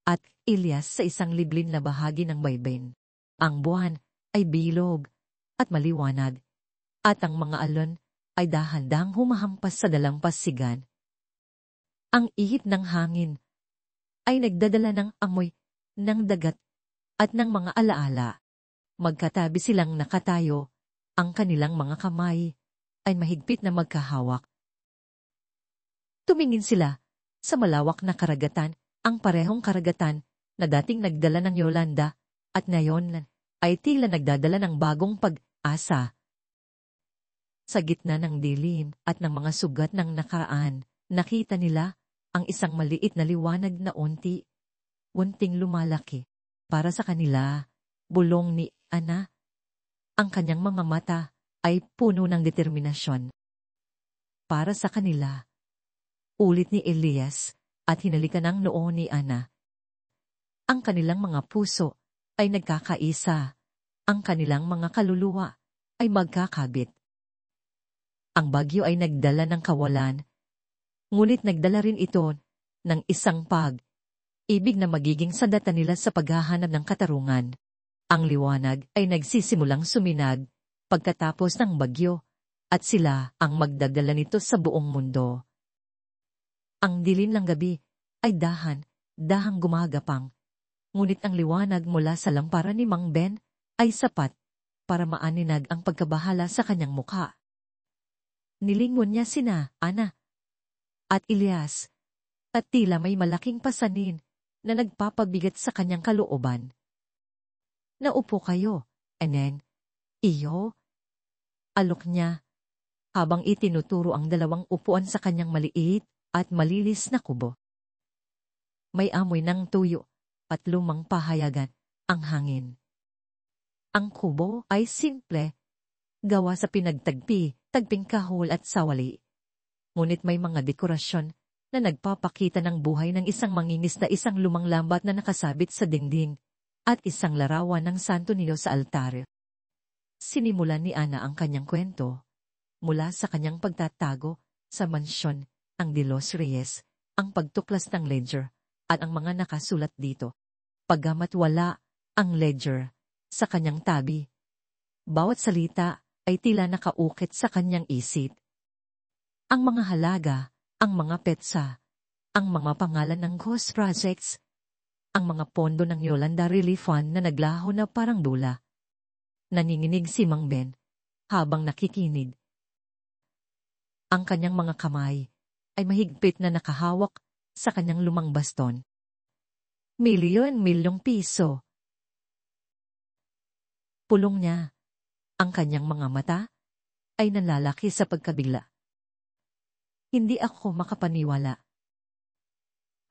Speaker 1: at Ilyas sa isang liblin na bahagi ng baybayin. Ang buwan ay bilog at maliwanag, at ang mga alon ay dahan-dahang humahampas sa dalampasigan. Ang ihip ng hangin ay nagdadala ng amoy ng dagat at ng mga alaala. Magkatabi silang nakatayo, ang kanilang mga kamay ay mahigpit na magkahawak. Tumingin sila sa malawak na karagatan, ang parehong karagatan na dating nagdala ng Yolanda at ngayon ay tila nagdadala ng bagong pag-asa. Sa gitna ng dilim at ng mga sugat ng nakaraan, nakita nila ang isang maliit na liwanag na unti-unting lumalaki. Para sa kanila, bulong ni Ana, ang kanyang mga mata ay puno ng determinasyon. Para sa kanila, ulit ni Elias at hinalikan ang noo ni Ana. Ang kanilang mga puso ay nagkakaisa, ang kanilang mga kaluluwa ay magkakabit. Ang bagyo ay nagdala ng kawalan, ngunit nagdala rin ito ng isang pag-ibig na magiging sandata nila sa paghahanap ng katarungan. Ang liwanag ay nagsisimulang suminag pagkatapos ng bagyo, at sila ang magdadala nito sa buong mundo. Ang dilim ng gabi ay dahang gumagapang, ngunit ang liwanag mula sa lampara ni Mang Ben ay sapat para maaninag ang pagkabahala sa kanyang mukha. Nilingon niya sina Ana at Ilyas, at tila may malaking pasanin na nagpapabigat sa kanyang kalooban. Naupo kayo, Enen. Iyo? Alok niya, habang itinuturo ang dalawang upuan sa kanyang maliit at malilis na kubo. May amoy ng tuyo at lumang pahayagan ang hangin. Ang kubo ay simple, gawa sa tagping kahul at sawali. Ngunit may mga dekorasyon na nagpapakita ng buhay ng isang mangingisda, isang lumang lambat na nakasabit sa dingding, at isang larawan ng Santo Niño sa altar. Sinimulan ni Ana ang kanyang kwento mula sa kanyang pagtatago sa mansyon ang De Los Reyes, ang pagtuklas ng ledger at ang mga nakasulat dito. Paggamat wala ang ledger sa kanyang tabi, bawat salita ay tila nakaukit sa kanyang isip. Ang mga halaga, ang mga petsa, ang mga pangalan ng ghost projects, ang mga pondo ng Yolanda Relief Fund na naglaho na parang dula. Naninginig si Mang Ben habang nakikinig. Ang kanyang mga kamay ay mahigpit na nakahawak sa kanyang lumang baston. Milyon-milyong piso. Pulong niya. Ang kanyang mga mata ay nalalaki sa pagkabigla. Hindi ako makapaniwala.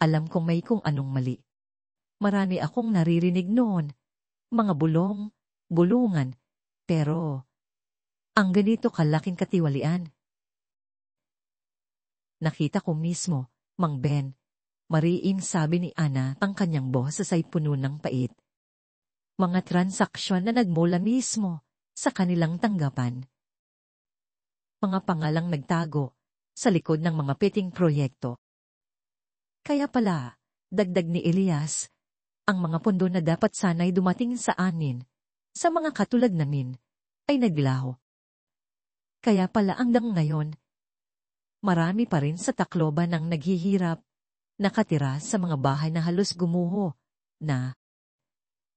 Speaker 1: Alam kong may kung anong mali. Marami akong naririnig noon, mga bulungan, pero ang ganito kalaking katiwalian. Nakita ko mismo, Mang Ben, mariing sabi ni Ana ang kanyang boses ay puno ng pait. Mga transaksyon na nagmula mismo sa kanilang tanggapan. Mga pangalang nagtago sa likod ng mga piting proyekto. Kaya pala, dagdag ni Elias, ang mga pondo na dapat sana'y dumating sa amin, sa mga katulad namin, ay naglaho. Kaya pala hanggang ngayon, marami pa rin sa Tacloban ang naghihirap, nakatira sa mga bahay na halos gumuho, na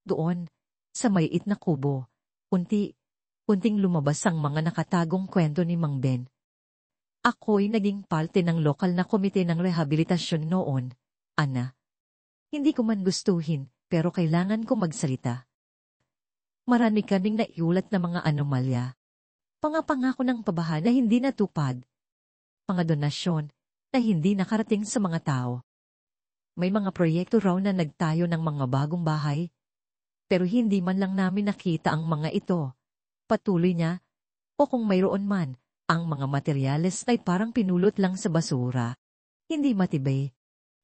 Speaker 1: doon, sa maiit na kubo, unting lumabas ang mga nakatagong kwento ni Mang Ben. Ako'y naging parte ng lokal na komite ng rehabilitasyon noon, Ana. Hindi ko man gustuhin, pero kailangan ko magsalita. Marami kaming naiulat na mga anomalya. Pangako ng pabaha na hindi natupad. Mga donasyon na hindi nakarating sa mga tao. May mga proyekto raw na nagtayo ng mga bagong bahay. Pero hindi man lang namin nakita ang mga ito. Patuloy niya, o kung mayroon man, ang mga materyales ay parang pinulot lang sa basura. Hindi matibay.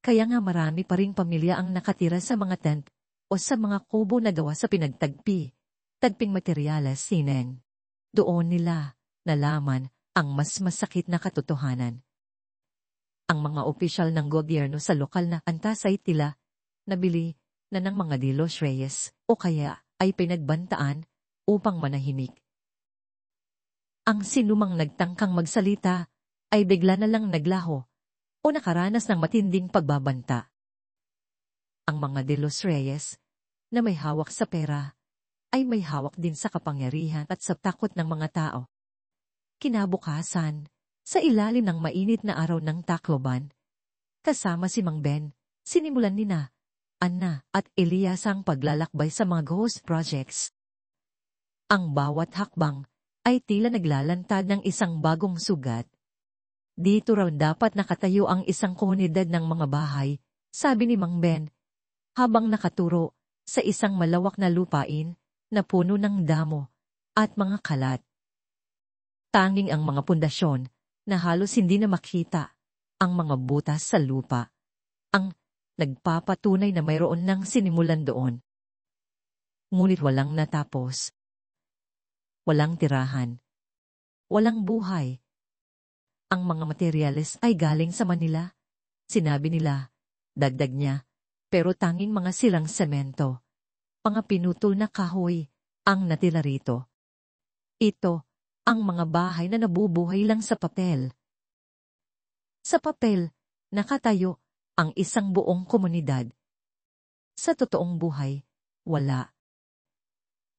Speaker 1: Kaya nga marami pa ring pamilya ang nakatira sa mga tent o sa mga kubo na gawa sa pinagtagpi tagping materyales sineng. Doon nila nalaman ang mas masakit na katotohanan. Ang mga opisyal ng gobyerno sa lokal na antas ay tila nabili na ng mga De Los Reyes o kaya ay pinagbantaan upang manahimik. Ang sinumang nagtangkang magsalita ay bigla na lang naglaho o nakaranas ng matinding pagbabanta. Ang mga De Los Reyes na may hawak sa pera ay may hawak din sa kapangyarihan at sa takot ng mga tao. Kinabukasan, sa ilalim ng mainit na araw ng Tacloban, kasama si Mang Ben, sinimulan nina Ana at Elias ang paglalakbay sa mga ghost projects. Ang bawat hakbang ay tila naglalantad ng isang bagong sugat. Dito raw dapat nakatayo ang isang komunidad ng mga bahay, sabi ni Mang Ben, habang nakaturo sa isang malawak na lupain na puno ng damo at mga kalat. Tanging ang mga pundasyon na halos hindi na makita, ang mga butas sa lupa, ang nagpapatunay na mayroon ng sinimulan doon. Ngunit walang natapos. Walang tirahan. Walang buhay. Ang mga materyales ay galing sa Manila. Sinabi nila, dagdag niya, pero tanging mga silang semento, mga pinutol na kahoy, ang natira rito. Ito, ang mga bahay na nabubuhay lang sa papel. Sa papel, nakatayo ang isang buong komunidad. Sa totoong buhay, wala.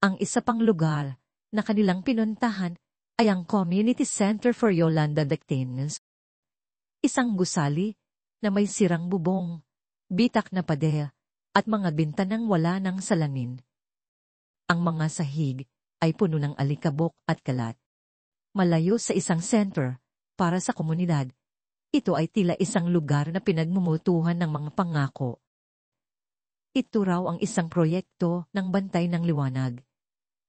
Speaker 1: Ang isa pang lugar na kanilang pinuntahan ay ang Community Center for Yolanda Dactines. Isang gusali na may sirang bubong, bitak na pader, at mga bintanang wala ng salamin. Ang mga sahig ay puno ng alikabok at kalat. Malayo sa isang center para sa komunidad, ito ay tila isang lugar na pinagmumutuhan ng mga pangako. Ito raw ang isang proyekto ng Bantay ng Liwanag.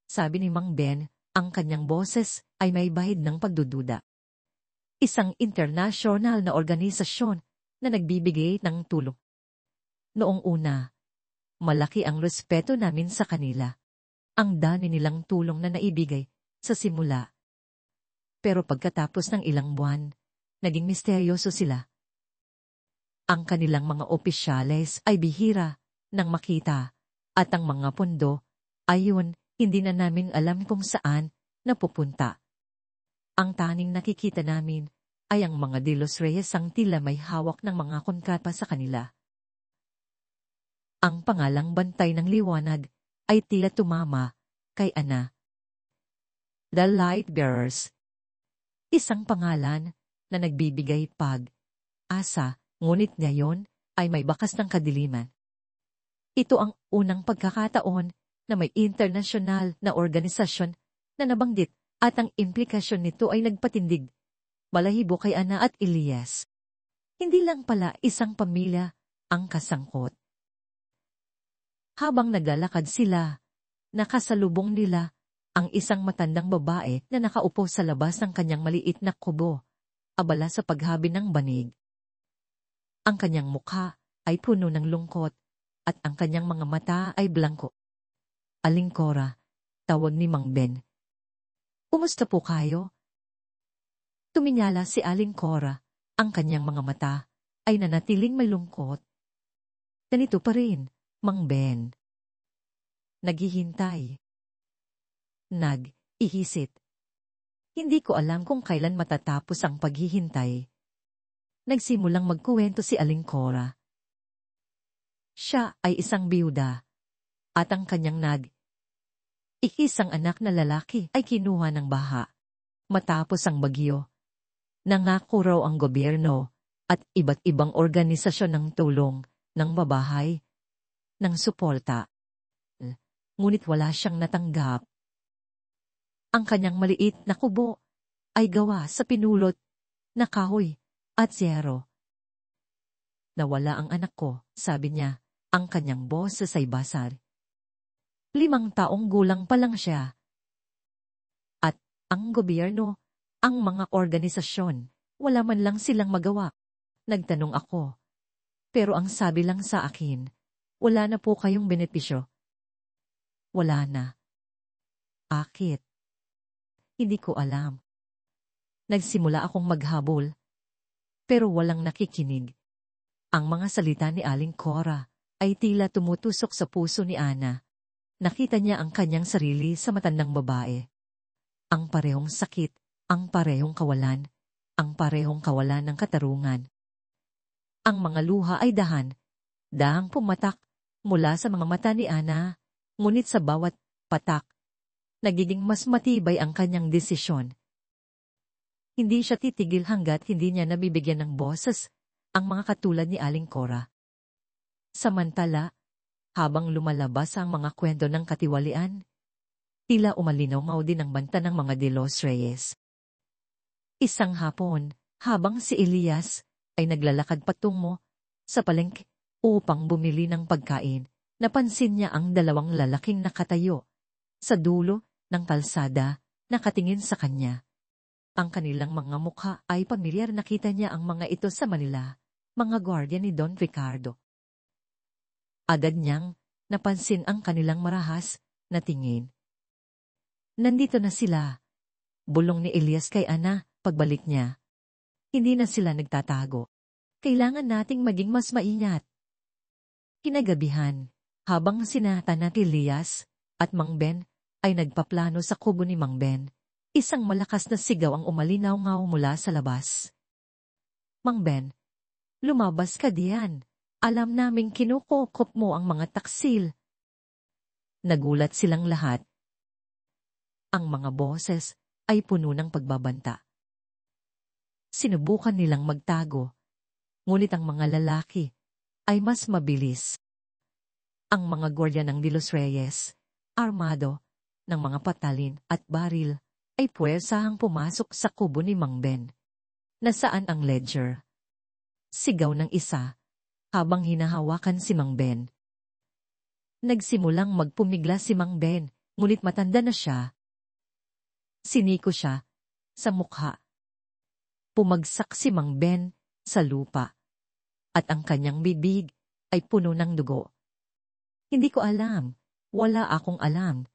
Speaker 1: Sabi ni Mang Ben, ang kanyang boses ay may bahid ng pagdududa. Isang international na organisasyon na nagbibigay ng tulong. Noong una, malaki ang respeto namin sa kanila. Ang dami nilang tulong na naibigay sa simula. Pero pagkatapos ng ilang buwan, naging misteryoso sila. Ang kanilang mga opisyales ay bihira nang makita, at ang mga pondo, ayon, hindi na namin alam kung saan napupunta. Ang tanging nakikita namin ay ang mga De Los Reyes ang tila may hawak ng mga kontrata sa kanila. Ang pangalang Bantay ng Liwanag ay tila tumama kay Ana. The Light Bearers. Isang pangalan na nagbibigay pag-asa, ngunit ngayon ay may bakas ng kadiliman. Ito ang unang pagkakataon na may internasyonal na organisasyon na nabanggit at ang implikasyon nito ay nagpatindig. Balahibo kay Ana at Elias. Hindi lang pala isang pamilya ang kasangkot. Habang naglalakad sila, nakasalubong nila ang isang matandang babae na nakaupo sa labas ng kanyang maliit na kubo, abala sa paghabi ng banig. Ang kanyang mukha ay puno ng lungkot at ang kanyang mga mata ay blanko. Aling Cora, tawag ni Mang Ben. Kumusta po kayo? Tuminyala si Aling Cora, ang kanyang mga mata ay nanatiling may lungkot. Ganito pa rin, Mang Ben. Naghihintay. Nag-ihisit. Hindi ko alam kung kailan matatapos ang paghihintay. Nagsimulang magkuwento si Aling Cora. Siya ay isang biyuda, at ang kanyang isang anak na lalaki ay kinuha ng baha. Matapos ang bagyo, nangako raw ang gobyerno at iba't ibang organisasyon ng tulong, ng mabahay, ng suporta. Ngunit wala siyang natanggap. Ang kanyang maliit na kubo ay gawa sa pinulot na kahoy at zero. Nawala ang anak ko, sabi niya, ang kanyang boss sa Saybasar. 5 taong gulang pa lang siya. At ang gobyerno, ang mga organisasyon, wala man lang silang magawa. Nagtanong ako. Pero ang sabi lang sa akin, wala na po kayong benepisyo. Wala na. Akit? Hindi ko alam. Nagsimula akong maghabol, pero walang nakikinig. Ang mga salita ni Aling Cora ay tila tumutusok sa puso ni Ana. Nakita niya ang kanyang sarili sa matandang babae. Ang parehong sakit, ang parehong kawalan, ang parehong kawalan ng katarungan. Ang mga luha ay dahang pumatak mula sa mga mata ni Ana, ngunit sa bawat patak, nagiging mas matibay ang kanyang desisyon. Hindi siya titigil hanggat hindi niya nabibigyan ng boses ang mga katulad ni Aling Cora. Samantala, habang lumalabas ang mga kwento ng katiwalian, tila umalinaw din ang banta ng mga De Los Reyes. Isang hapon, habang si Elias ay naglalakad patungo sa palengke upang bumili ng pagkain, napansin niya ang dalawang lalaking nakatayo sa dulo ng kalsada, nakatingin sa kanya. Ang kanilang mga mukha ay pamilyar, nakita niya ang mga ito sa Manila, mga gwardiya ni Don Ricardo. Agad niyang napansin ang kanilang marahas na tingin. Nandito na sila, bulong ni Elias kay Ana pagbalik niya. Hindi na sila nagtatago. Kailangan nating maging mas maingat. Kinagabihan, habang sinata na Elias at Mang Ben ay nagpaplano sa kubo ni Mang Ben, isang malakas na sigaw ang umalinaw-ngaw mula sa labas. Mang Ben, lumabas ka diyan. Alam naming kinukokop mo ang mga taksil. Nagulat silang lahat. Ang mga boses ay puno ng pagbabanta. Sinubukan nilang magtago, ngunit ang mga lalaki ay mas mabilis. Ang mga gwardiya ng De Los Reyes, armado ng mga patalin at baril, ay puwersahang pumasok sa kubo ni Mang Ben. Nasaan ang ledger? Sigaw ng isa, habang hinahawakan si Mang Ben. Nagsimulang magpumigla si Mang Ben, ngunit matanda na siya. Siniko siya sa mukha. Pumagsak si Mang Ben sa lupa, at ang kanyang bibig ay puno ng dugo. Hindi ko alam, wala akong alam,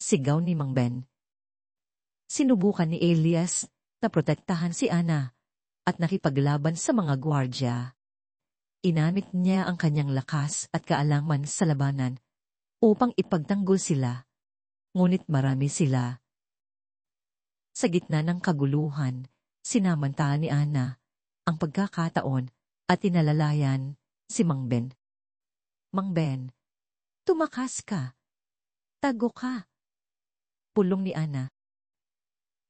Speaker 1: sigaw ni Mang Ben. Sinubukan ni Elias na protektahan si Ana at nakipaglaban sa mga gwardya. Inamit niya ang kanyang lakas at kaalaman sa labanan upang ipagtanggol sila, ngunit marami sila. Sa gitna ng kaguluhan, sinamantala ni Ana ang pagkakataon at inalalayan si Mang Ben. Mang Ben, tumakas ka. Tago ka. Pulong ni Ana.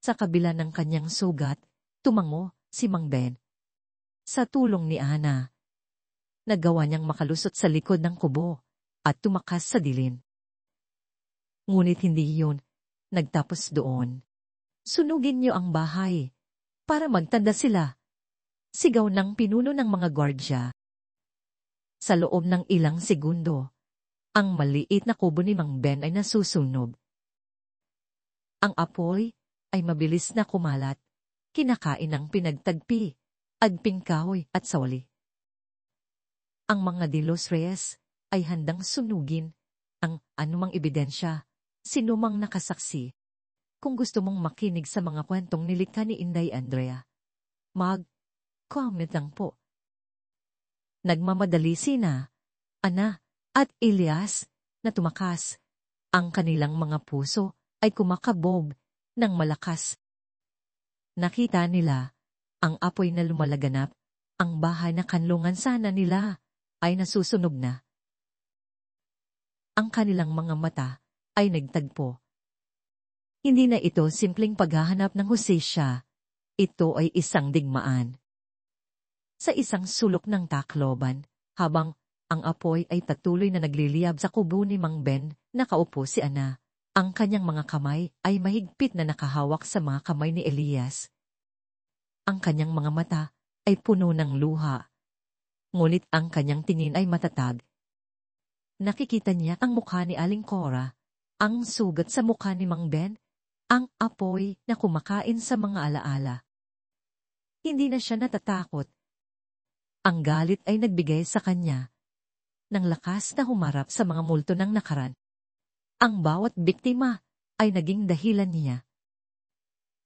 Speaker 1: Sa kabila ng kanyang sugat, tumango si Mang Ben. Sa tulong ni Ana, nagawa niyang makalusot sa likod ng kubo at tumakas sa dilim. Ngunit hindi yun nagtapos doon. Sunugin niyo ang bahay para magtanda sila, sigaw ng pinuno ng mga gwardya. Sa loob ng ilang segundo, ang maliit na kubo ni Mang Ben ay nasusunog. Ang apoy ay mabilis na kumalat, kinakain ng pinagtagpi, agping kahoy at sawali. Ang mga De Los Reyes ay handang sunugin ang anumang ebidensya, sinumang nakasaksi. Kung gusto mong makinig sa mga kwentong nilikha ni Inday Andrea, mag-comment lang po. Nagmamadali sina Ana at Elias na tumakas. Ang kanilang mga puso ay kumakabob ng malakas. Nakita nila ang apoy na lumalaganap, ang bahay na kanlungan sana nila ay nasusunog na. Ang kanilang mga mata ay nagtagpo. Hindi na ito simpleng paghahanap ng hustisya. Ito ay isang digmaan. Sa isang sulok ng Tacloban, habang ang apoy ay patuloy na nagliliyab sa kubo ni Mang Ben, nakaupo si Ana. Ang kanyang mga kamay ay mahigpit na nakahawak sa mga kamay ni Elias. Ang kanyang mga mata ay puno ng luha. Ngunit ang kanyang tingin ay matatag. Nakikita niya ang mukha ni Aling Cora, ang sugat sa mukha ni Mang Ben, ang apoy na kumakain sa mga alaala. Hindi na siya natatakot. Ang galit ay nagbigay sa kanya ng lakas na humarap sa mga multo ng nakaraan. Ang bawat biktima ay naging dahilan niya.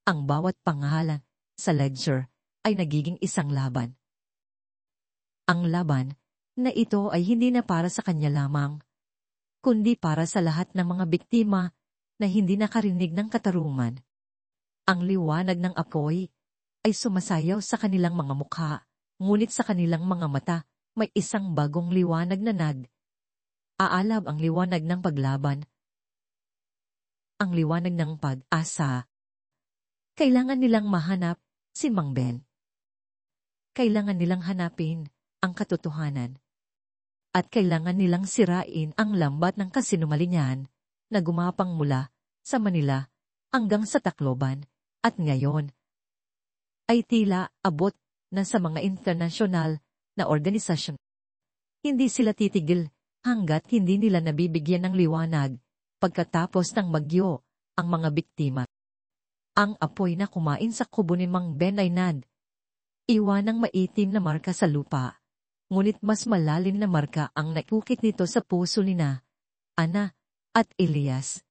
Speaker 1: Ang bawat pangalan sa ledger ay nagiging isang laban. Ang laban na ito ay hindi na para sa kanya lamang, kundi para sa lahat ng mga biktima na hindi nakarinig ng katarungan. Ang liwanag ng apoy ay sumasayaw sa kanilang mga mukha, ngunit sa kanilang mga mata may isang bagong liwanag na aalab ang liwanag ng paglaban, ang liwanag ng pag-asa. Kailangan nilang mahanap si Mang Ben. Kailangan nilang hanapin ang katotohanan. At kailangan nilang sirain ang lambat ng kasinungalingan na gumapang mula sa Manila hanggang sa Tacloban at ngayon ay tila abot na sa mga internasyonal na organisasyon. Hindi sila titigil hanggat hindi nila nabibigyan ng liwanag pagkatapos ng bagyo ang mga biktima. Ang apoy na kumain sa kubo ni Mang Ben ay iwan ng maitim na marka sa lupa, ngunit mas malalim na marka ang nakukit nito sa puso ni Ana at Elias.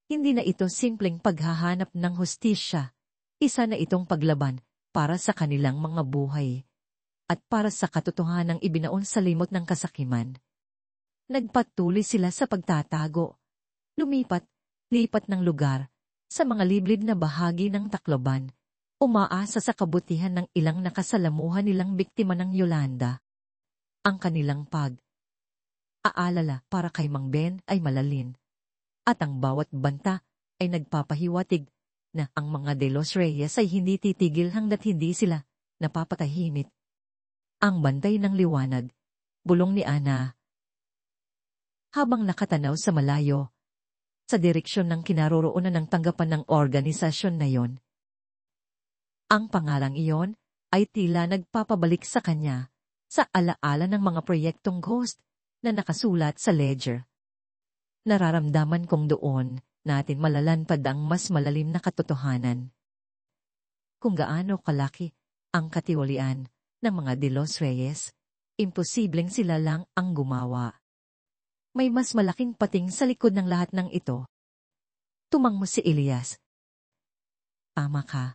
Speaker 1: Hindi na ito simpleng paghahanap ng hustisya, isa na itong paglaban para sa kanilang mga buhay at para sa katotohanang ibinaon sa limot ng kasakiman. Nagpatuloy sila sa pagtatago, lipat ng lugar sa mga liblib na bahagi ng Tacloban, umaasa sa kabutihan ng ilang nakasalamuhan nilang biktima ng Yolanda. Ang kanilang aalala para kay Mang Ben ay malalin, at ang bawat banta ay nagpapahiwatig na ang mga De Los Reyes ay hindi titigil hanggat hindi sila napapatahimik. Ang bantay ng liwanag, bulong ni Ana. Habang nakatanaw sa malayo, sa direksyon ng kinaroroonan ng tanggapan ng organisasyon na yon. Ang pangalang iyon ay tila nagpapabalik sa kanya sa alaala ng mga proyektong ghost na nakasulat sa ledger. Nararamdaman kong doon natin malalanpad ang mas malalim na katotohanan. Kung gaano kalaki ang katiwalian ng mga De Los Reyes, imposibleng sila lang ang gumawa. May mas malaking pating sa likod ng lahat ng ito. Tumangmo si Elias. Tama ka.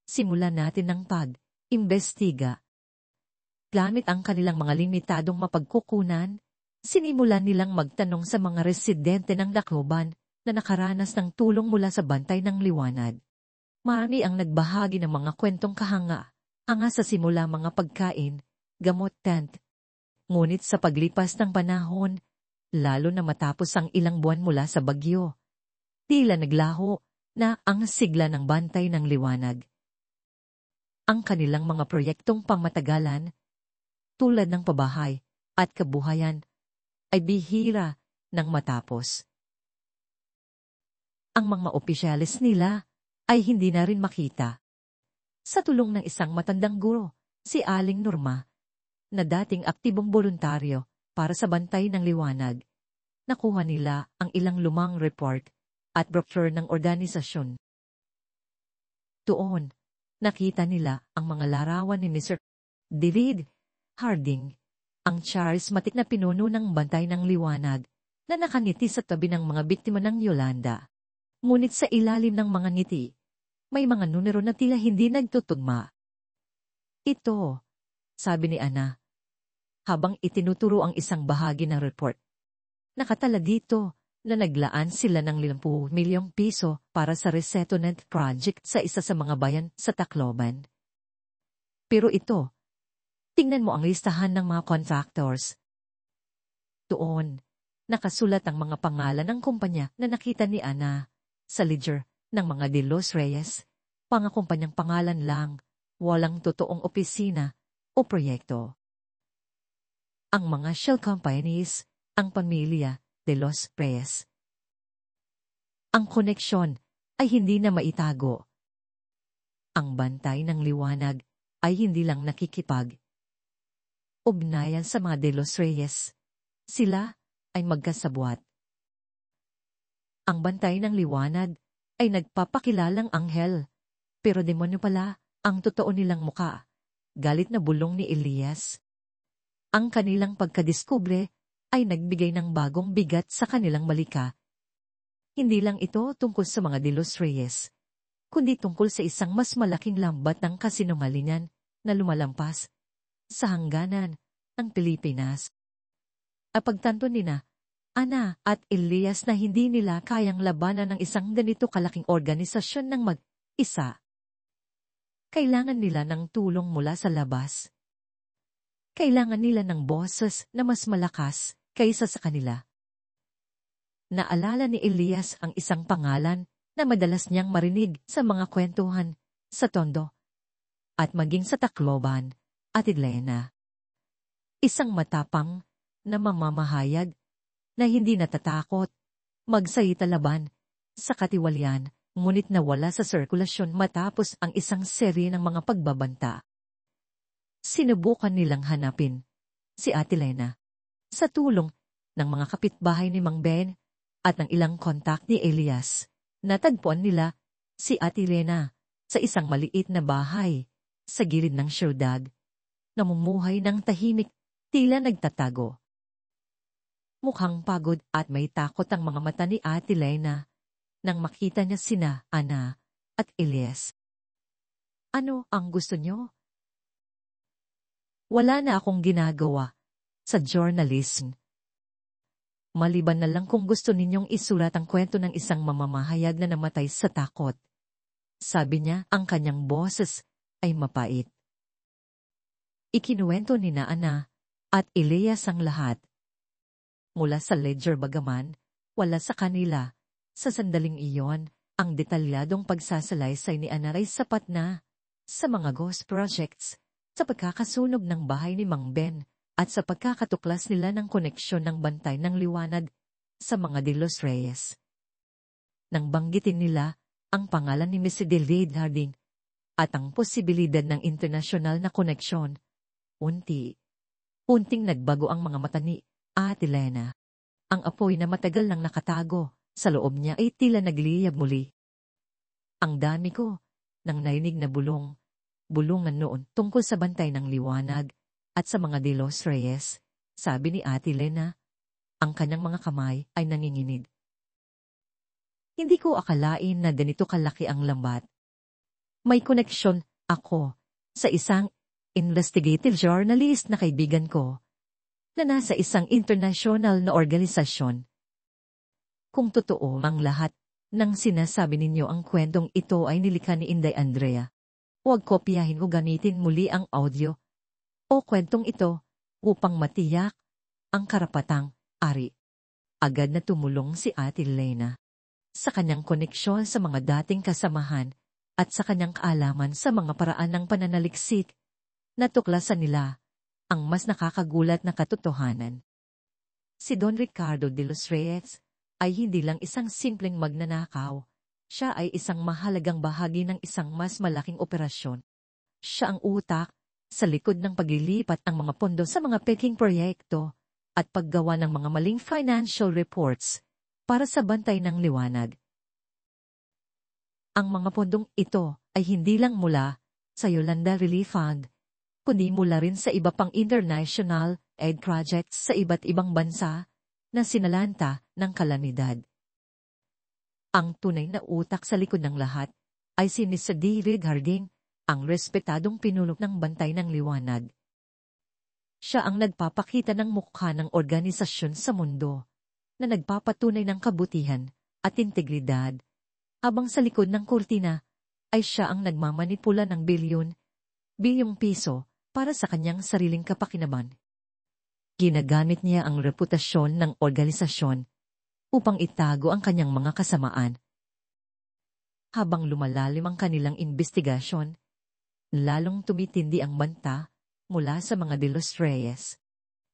Speaker 1: Simulan natin ng pag-imbestiga. Gamit ang kanilang mga limitadong mapagkukunan, sinimulan nilang magtanong sa mga residente ng Tacloban na nakaranas ng tulong mula sa bantay ng liwanag. Marami ang nagbahagi ng mga kwentong kahanga sa simula mga pagkain, gamot, tent. Ngunit sa paglipas ng panahon, lalo na matapos ang ilang buwan mula sa bagyo, tila naglaho na ang sigla ng bantay ng liwanag. Ang kanilang mga proyektong pangmatagalan, tulad ng pabahay at kabuhayan, ay bihira nang matapos. Ang mga opisyalis nila ay hindi na rin makita. Sa tulong ng isang matandang guro, si Aling Norma, na dating aktibong voluntaryo para sa bantay ng liwanag, nakuha nila ang ilang lumang report at brochure ng organisasyon. Doon, nakita nila ang mga larawan ni Mr. David Harding, ang charismatic na pinuno ng bantay ng liwanag na nakangiti sa tabi ng mga biktima ng Yolanda. Ngunit sa ilalim ng mga ngiti, may mga numero na tila hindi nagtutugma. Ito, sabi ni Ana, habang itinuturo ang isang bahagi ng report. Nakatala dito na naglaan sila ng 50 milyong piso para sa resettlement project sa isa sa mga bayan sa Tacloban. Pero ito, tingnan mo ang listahan ng mga contractors. Doon, nakasulat ang mga pangalan ng kumpanya na nakita ni Ana sa ledger ng mga De Los Reyes, pangakumpanyang pangalan lang, walang totoong opisina o proyekto. Ang mga shell companies, ang pamilya De Los Reyes. Ang koneksyon ay hindi na maitago. Ang bantay ng liwanag ay hindi lang nakikipag-ugnayan sa mga De Los Reyes. Sila ay magkasabwat. Ang bantay ng liwanag ay nagpapakilalang anghel, pero demonyo pala ang totoo nilang muka. Galit na bulong ni Elias. Ang kanilang pagkadiskubre ay nagbigay ng bagong bigat sa kanilang malika. Hindi lang ito tungkol sa mga De Los Reyes, kundi tungkol sa isang mas malaking lambat ng kasinungalingan na lumalampas sa hangganan ng Pilipinas. Apagtanto nina Ana at Elias na hindi nila kayang labanan ng isang ganito kalaking organisasyon ng mag-isa. Kailangan nila ng tulong mula sa labas. Kailangan nila ng boses na mas malakas kaysa sa kanila. Naalala ni Elias ang isang pangalan na madalas niyang marinig sa mga kwentuhan sa Tondo at maging sa Tacloban at Iglena. Isang matapang na mamamahayag na hindi natatakot magsalita laban sa katiwalian, ngunit nawala sa sirkulasyon matapos ang isang serye ng mga pagbabanta. Sinubukan nilang hanapin si Ate Lena sa tulong ng mga kapitbahay ni Mang Ben at ng ilang kontak ni Elias. Natagpuan nila si Ate Lena sa isang maliit na bahay sa gilid ng syudad, namumuhay ng tahimik, tila nagtatago. Mukhang pagod at may takot ang mga mata ni Ate Lena nang makita niya sina Ana at Elias. Ano ang gusto niyo? Wala na akong ginagawa sa journalism. Maliban na lang kung gusto ninyong isulat ang kwento ng isang mamamahayag na namatay sa takot. Sabi niya, ang kanyang boses ay mapait. Ikinuwento ni Ana at Elias ang lahat. Mula sa ledger bagaman, wala sa kanila. Sa sandaling iyon, ang detalyadong pagsasalaysay ni Ana ay sapat na sa mga ghost projects, sa pagkakasunog ng bahay ni Mang Ben, at sa pagkakatuklas nila ng koneksyon ng bantay ng liwanag sa mga De Los Reyes. Nang banggitin nila ang pangalan ni Miss David Harding at ang posibilidad ng internasyonal na koneksyon, unti-unting nagbago ang mga mata ni Ate Lena. Ang apoy na matagal nang nakatago sa loob niya ay tila nagliyab muli. Ang dami ko nang narinig na bulungan noon tungkol sa bantay ng liwanag at sa mga De Los Reyes, sabi ni Ate Lena. Ang kanyang mga kamay ay nanginginig. Hindi ko akalain na ganito kalaki ang lambat. May koneksyon ako sa isang investigative journalist na kaibigan ko na nasa isang international na organisasyon. Kung totoo ang lahat ng sinasabi ninyo, ang kwentong ito ay nilikha ni Inday Andrea, huwag kopyahin o gamitin muli ang audio o kwentong ito upang matiyak ang karapatang ari. Agad na tumulong si Ate Lena sa kanyang koneksyon sa mga dating kasamahan at sa kanyang kaalaman sa mga paraan ng pananaliksik. Natuklasan nila ang mas nakakagulat na katotohanan. Si Don Ricardo de los Reyes ay hindi lang isang simpleng magnanakaw. Siya ay isang mahalagang bahagi ng isang mas malaking operasyon. Siya ang utak sa likod ng paglilipat ng mga pondo sa mga peking proyekto at paggawa ng mga maling financial reports para sa bantay ng liwanag. Ang mga pondong ito ay hindi lang mula sa Yolanda Relief Fund, kundi mula rin sa iba pang international aid projects sa iba't ibang bansa na sinalanta ng kalamidad. Ang tunay na utak sa likod ng lahat ay si Miss David Harding, ang respetadong pinuno ng bantay ng liwanag. Siya ang nagpapakita ng mukha ng organisasyon sa mundo na nagpapatunay ng kabutihan at integridad, habang sa likod ng kurtina ay siya ang nagmamanipula ng bilyong piso para sa kanyang sariling kapakinaban. Ginagamit niya ang reputasyon ng organisasyon upang itago ang kanyang mga kasamaan. Habang lumalalim ang kanilang investigasyon, lalong tumitindi ang banta mula sa mga De Los Reyes.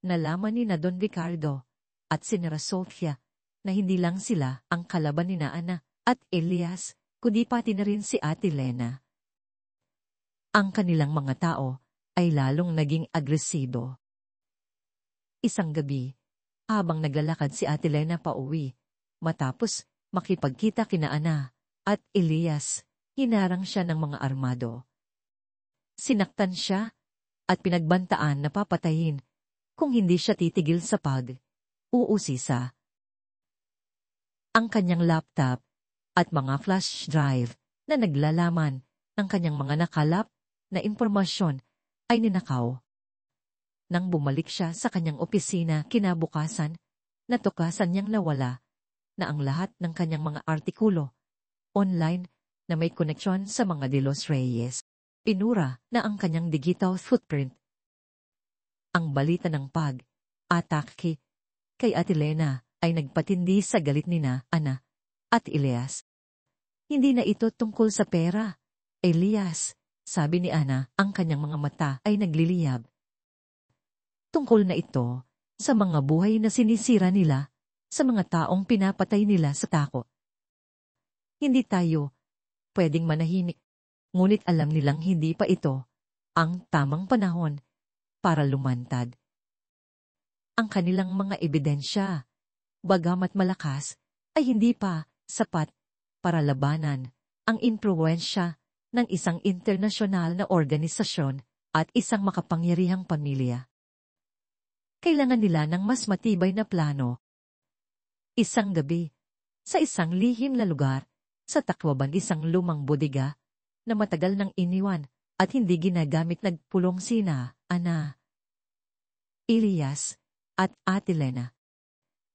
Speaker 1: Nalaman ni na Don Ricardo at si Nera Sofia na hindi lang sila ang kalaban ni na Ana at Elias, kundi pati na rin si Ate Lena. Ang kanilang mga tao ay lalong naging agresibo. Isang gabi, habang naglalakad si Ate Lena pauwi, matapos makipagkita kina Ana at Elias, hinarang siya ng mga armado. Sinaktan siya at pinagbantaan na papatayin kung hindi siya titigil sa pag-uusisa. ang kanyang laptop at mga flash drive na naglalaman ng kanyang mga nakalap na impormasyon ay ninakaw. Nang bumalik siya sa kanyang opisina kinabukasan, natuklasan niyang nawala na ang lahat ng kanyang mga artikulo online na may koneksyon sa mga De Los Reyes. Pinura na ang kanyang digital footprint. Ang balita ng pag-atake kay Atilena ay nagpatindi sa galit nina Ana at Elias. Hindi na ito tungkol sa pera, Elias, sabi ni Ana, ang kanyang mga mata ay nagliliyab. Tungkol na ito sa mga buhay na sinisira nila, sa mga taong pinapatay nila sa takot. Hindi tayo pwedeng manahimik, ngunit alam nilang hindi pa ito ang tamang panahon para lumantad. Ang kanilang mga ebidensya, bagamat malakas, ay hindi pa sapat para labanan ang impluwensya ng isang internasyonal na organisasyon at isang makapangyarihang pamilya. Kailangan nila ng mas matibay na plano. Isang gabi, sa isang lihim na lugar, sa Tacloban isang lumang bodega na matagal nang iniwan at hindi ginagamit nagpulong sina Ana, Elias at Atilena.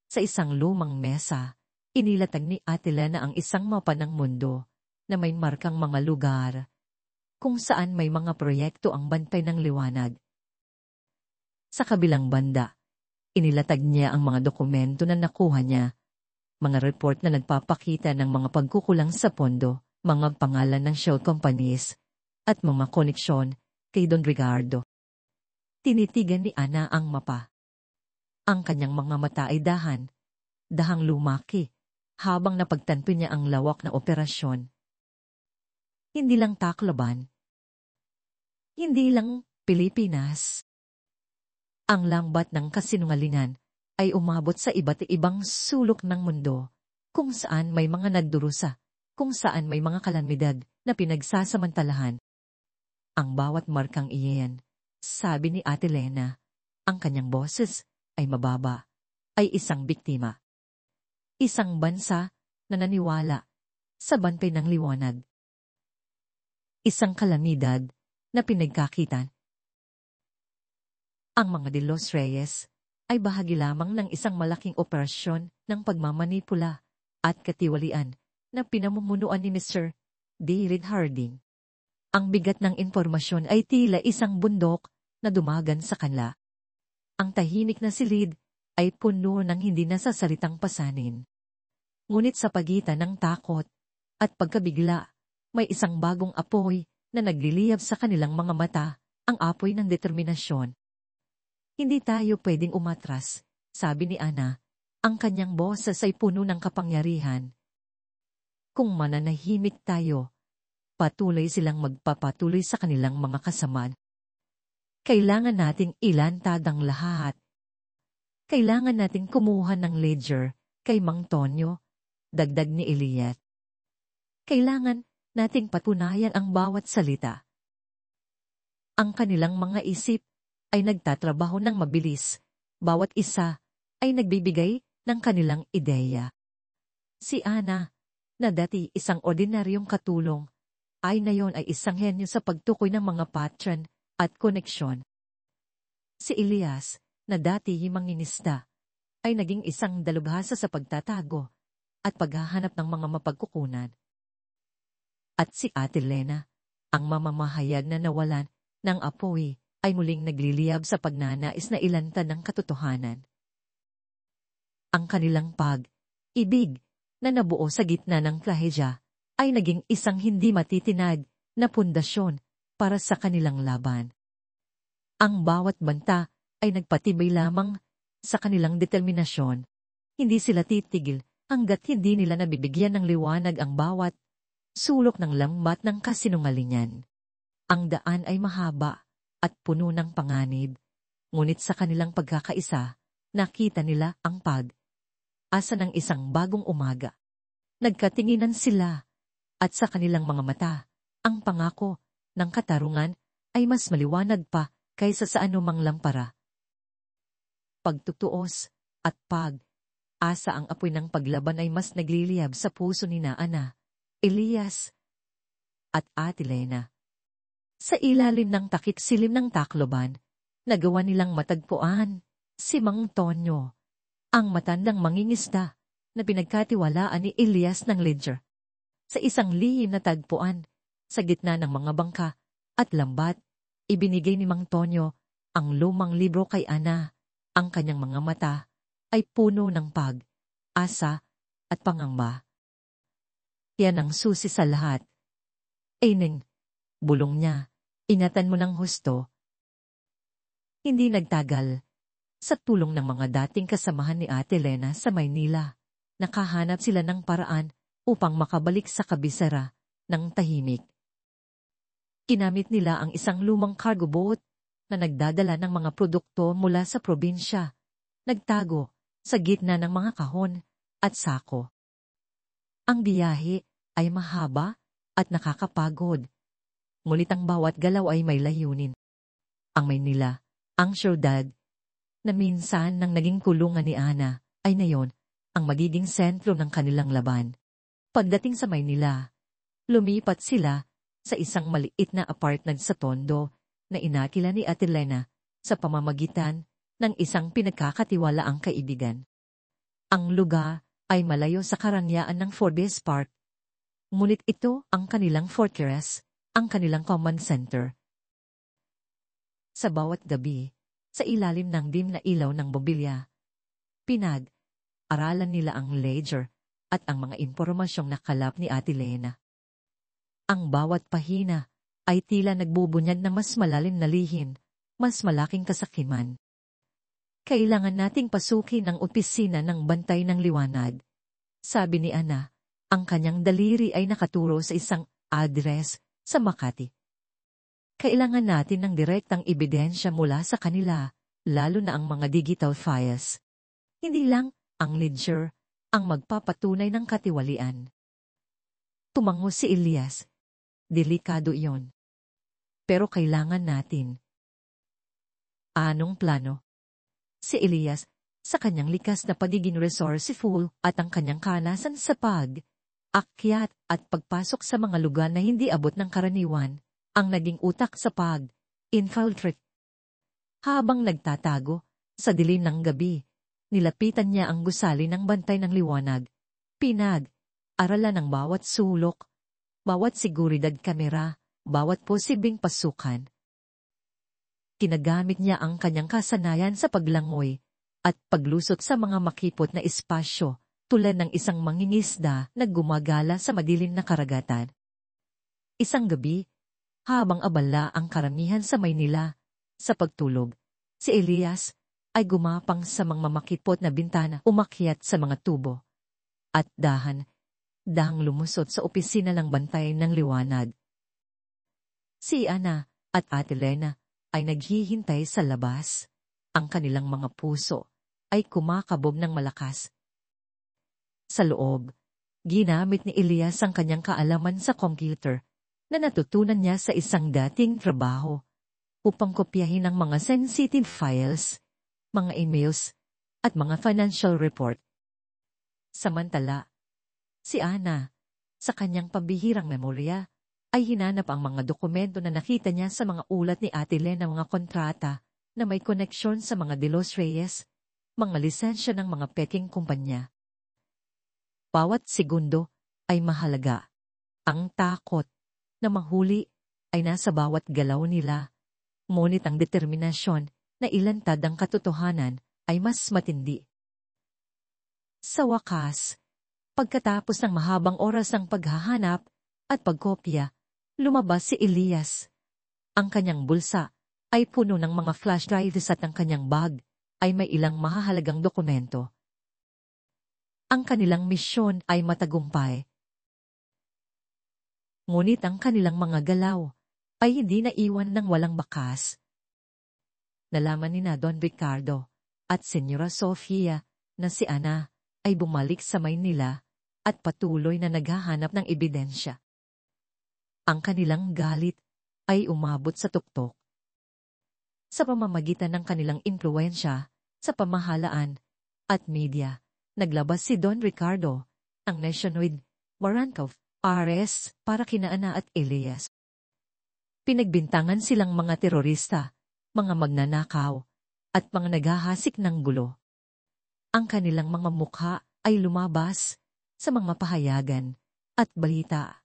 Speaker 1: Sa isang lumang mesa, inilatag ni Atilena ang isang mapa ng mundo na may markang mga lugar kung saan may mga proyekto ang bantay ng liwanag. Sa kabilang banda, inilatag niya ang mga dokumento na nakuha niya, mga report na nagpapakita ng mga pagkukulang sa pondo, mga pangalan ng shell companies, at mga koneksyon kay Don Ricardo. Tinitigan ni Ana ang mapa. Ang kanyang mga mata ay dahang lumaki, habang napagtanto niya ang lawak na operasyon. Hindi lang Tacloban. Hindi lang Pilipinas. Ang lambat ng kasinungalingan ay umabot sa iba't ibang sulok ng mundo, kung saan may mga nagdurusa, kung saan may mga kalamidad na pinagsasamantalahan. Ang bawat markang iyan, sabi ni Atilena, ang kanyang boses ay mababa, ay isang biktima. Isang bansa na naniwala sa bantay ng liwanag. Isang kalamidad na pinagkakitan. Ang mga De Los Reyes ay bahagi lamang ng isang malaking operasyon ng pagmamanipula at katiwalian na pinamumunuan ni Mr. David Harding. Ang bigat ng impormasyon ay tila isang bundok na dumagan sa kanla. Ang tahimik na silid ay puno ng hindi nasasalitang pasanin. Ngunit sa pagitan ng takot at pagkabigla, may isang bagong apoy na nagliliyab sa kanilang mga mata, ang apoy ng determinasyon. Hindi tayo pwedeng umatras, sabi ni Ana, ang kanyang boses ay puno ng kapangyarihan. Kung mananahimik tayo, patuloy silang magpapatuloy sa kanilang mga kasamaan. Kailangan nating ilantad ang lahat. Kailangan nating kumuha ng ledger kay Mang Tonyo, dagdag ni Elias. Kailangan nating patunayan ang bawat salita. Ang kanilang mga isip ay nagtatrabaho ng mabilis, bawat isa ay nagbibigay ng kanilang ideya. Si Ana, na dati isang ordinaryong katulong, ay ngayon ay isang henyo sa pagtukoy ng mga pattern at koneksyon. Si Elias, na dati mangingisda, ay naging isang dalubhasa sa pagtatago at paghahanap ng mga mapagkukunan. At si Atilena, ang mamamahayag na nawalan ng apoy, ay muling nagliliyab sa pagnanais na ilantad ng katotohanan. Ang kanilang pag-ibig na nabuo sa gitna ng trahedya ay naging isang hindi matitinag na pundasyon para sa kanilang laban. Ang bawat banta ay nagpatibay lamang sa kanilang determinasyon. Hindi sila titigil hanggat hindi nila nabibigyan ng liwanag ang bawat sulok ng lambat ng kasinungalingan. Ang daan ay mahaba at puno ng panganib, ngunit sa kanilang pagkakaisa, nakita nila ang pag-asa ng isang bagong umaga. Nagkatinginan sila, at sa kanilang mga mata, ang pangako ng katarungan ay mas maliwanag pa kaysa sa anumang lampara. Pagtutuos at Asa ang apoy ng paglaban ay mas nagliliyab sa puso ni na Ana, Elias, at Ate Lena. Sa ilalim ng takip silim ng Tacloban, nagawa nilang matagpuan si Mang Tonyo, ang matandang mangingisda na pinagkatiwalaan ni Elias ng Ledger. Sa isang lihim na tagpuan, sa gitna ng mga bangka at lambat, ibinigay ni Mang Tonyo ang lumang libro kay Ana. Ang kanyang mga mata ay puno ng pag-asa at pangamba. Yan ang susi sa lahat. Neng, bulong niya, ingatan mo ng husto. Hindi nagtagal. Sa tulong ng mga dating kasamahan ni Ate Lena sa Maynila, nakahanap sila ng paraan upang makabalik sa kabisera ng tahimik. Ginamit nila ang isang lumang cargo boat na nagdadala ng mga produkto mula sa probinsya, nagtago sa gitna ng mga kahon at sako. Ang biyahe ay mahaba at nakakapagod. Ngunit ang bawat galaw ay may layunin. Ang Maynila, ang siyudad, na minsan nang naging kulungan ni Ana, ay ngayon ang magiging sentro ng kanilang laban. Pagdating sa Maynila, lumipat sila sa isang maliit na apartment sa Tondo na inakila ni Ate Lena sa pamamagitan ng isang pinagkakatiwalaang kaibigan. Ang lugar ay malayo sa karangyaan ng Forbes Park. Ngunit ito ang kanilang fortress, ang kanilang command center. Sa bawat gabi, sa ilalim ng dim na ilaw ng bobilya, pinag-aralan nila ang ledger at ang mga impormasyong nakalap ni Ate Lena. Ang bawat pahina ay tila nagbubunyag na mas malalim na lihim, mas malaking kasakiman. Kailangan nating pasukin ang opisina ng Bantay ng Liwanag. Sabi ni Ana, ang kanyang daliri ay nakaturo sa isang address sa Makati. Kailangan natin ng direktang ebidensya mula sa kanila, lalo na ang mga digital files. Hindi lang ang ledger ang magpapatunay ng katiwalian. Tumango si Elias. Delikado iyon. Pero kailangan natin. Anong plano? Si Elias, sa kanyang likas na pagiging resourceful at ang kanyang kanasan sa pag-akyat at pagpasok sa mga lugar na hindi abot ng karaniwan, ang naging utak sa pag-infiltrate. Habang nagtatago, sa dilim ng gabi, nilapitan niya ang gusali ng Bantay ng Liwanag. Pinag-aralan ng bawat sulok, bawat seguridad kamera, bawat posibleng pasukan. Kinagamit niya ang kanyang kasanayan sa paglangoy at paglusot sa mga makipot na espasyo tulad ng isang mangingisda na gumagala sa madilim na karagatan. Isang gabi, habang abala ang karamihan sa Maynila sa pagtulog, si Elias ay gumapang sa mga makipot na bintana, umakyat sa mga tubo, at dahang lumusot sa opisina ng Bantay ng Liwanag. Si Ana at Ate Lena ay naghihintay sa labas. Ang kanilang mga puso ay kumakabog ng malakas. Sa loob, ginamit ni Elias ang kanyang kaalaman sa computer na natutunan niya sa isang dating trabaho upang kopyahin ang mga sensitive files, mga emails, at mga financial report. Samantala, si Ana, sa kanyang pambihirang memorya, ay hinanap ang mga dokumento na nakita niya sa mga ulat ni Ate Lena, mga kontrata na may koneksyon sa mga De Los Reyes, mga lisensya ng mga peking kumpanya. Bawat segundo ay mahalaga. Ang takot na mahuli ay nasa bawat galaw nila, ngunit ang determinasyon na ilantad ang katotohanan ay mas matindi. Sa wakas, pagkatapos ng mahabang oras ng paghahanap at pagkopya, lumabas si Elias. Ang kanyang bulsa ay puno ng mga flash drives at ang kanyang bag ay may ilang mahahalagang dokumento. Ang kanilang misyon ay matagumpay. Ngunit ang kanilang mga galaw ay hindi naiwan ng walang bakas. Nalaman ni na Don Ricardo at Senyora Sofia na si Ana ay bumalik sa Maynila at patuloy na naghahanap ng ebidensya. Ang kanilang galit ay umabot sa tuktok. Sa pamamagitan ng kanilang impluwensya sa pamahalaan at media, Naglabas si Don Ricardo, ang nationwide warrant of arrest para kina Ana at Elias. Pinagbintangan silang mga terorista, mga magnanakaw, at mga naghahasik ng gulo. Ang kanilang mga mukha ay lumabas sa mga pahayagan at balita,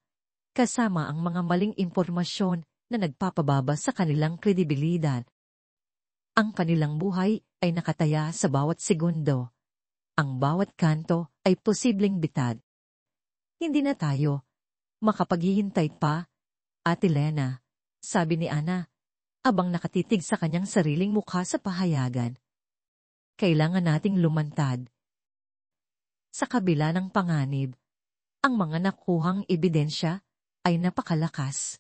Speaker 1: kasama ang mga maling impormasyon na nagpapababa sa kanilang kredibilidad. Ang kanilang buhay ay nakataya sa bawat segundo. Ang bawat kanto ay posibleng bitad. Hindi na tayo makapaghihintay pa, Ate Lena, sabi ni Ana, abang nakatitig sa kanyang sariling mukha sa pahayagan. Kailangan nating lumantad. Sa kabila ng panganib, ang mga nakuhang ebidensya ay napakalakas.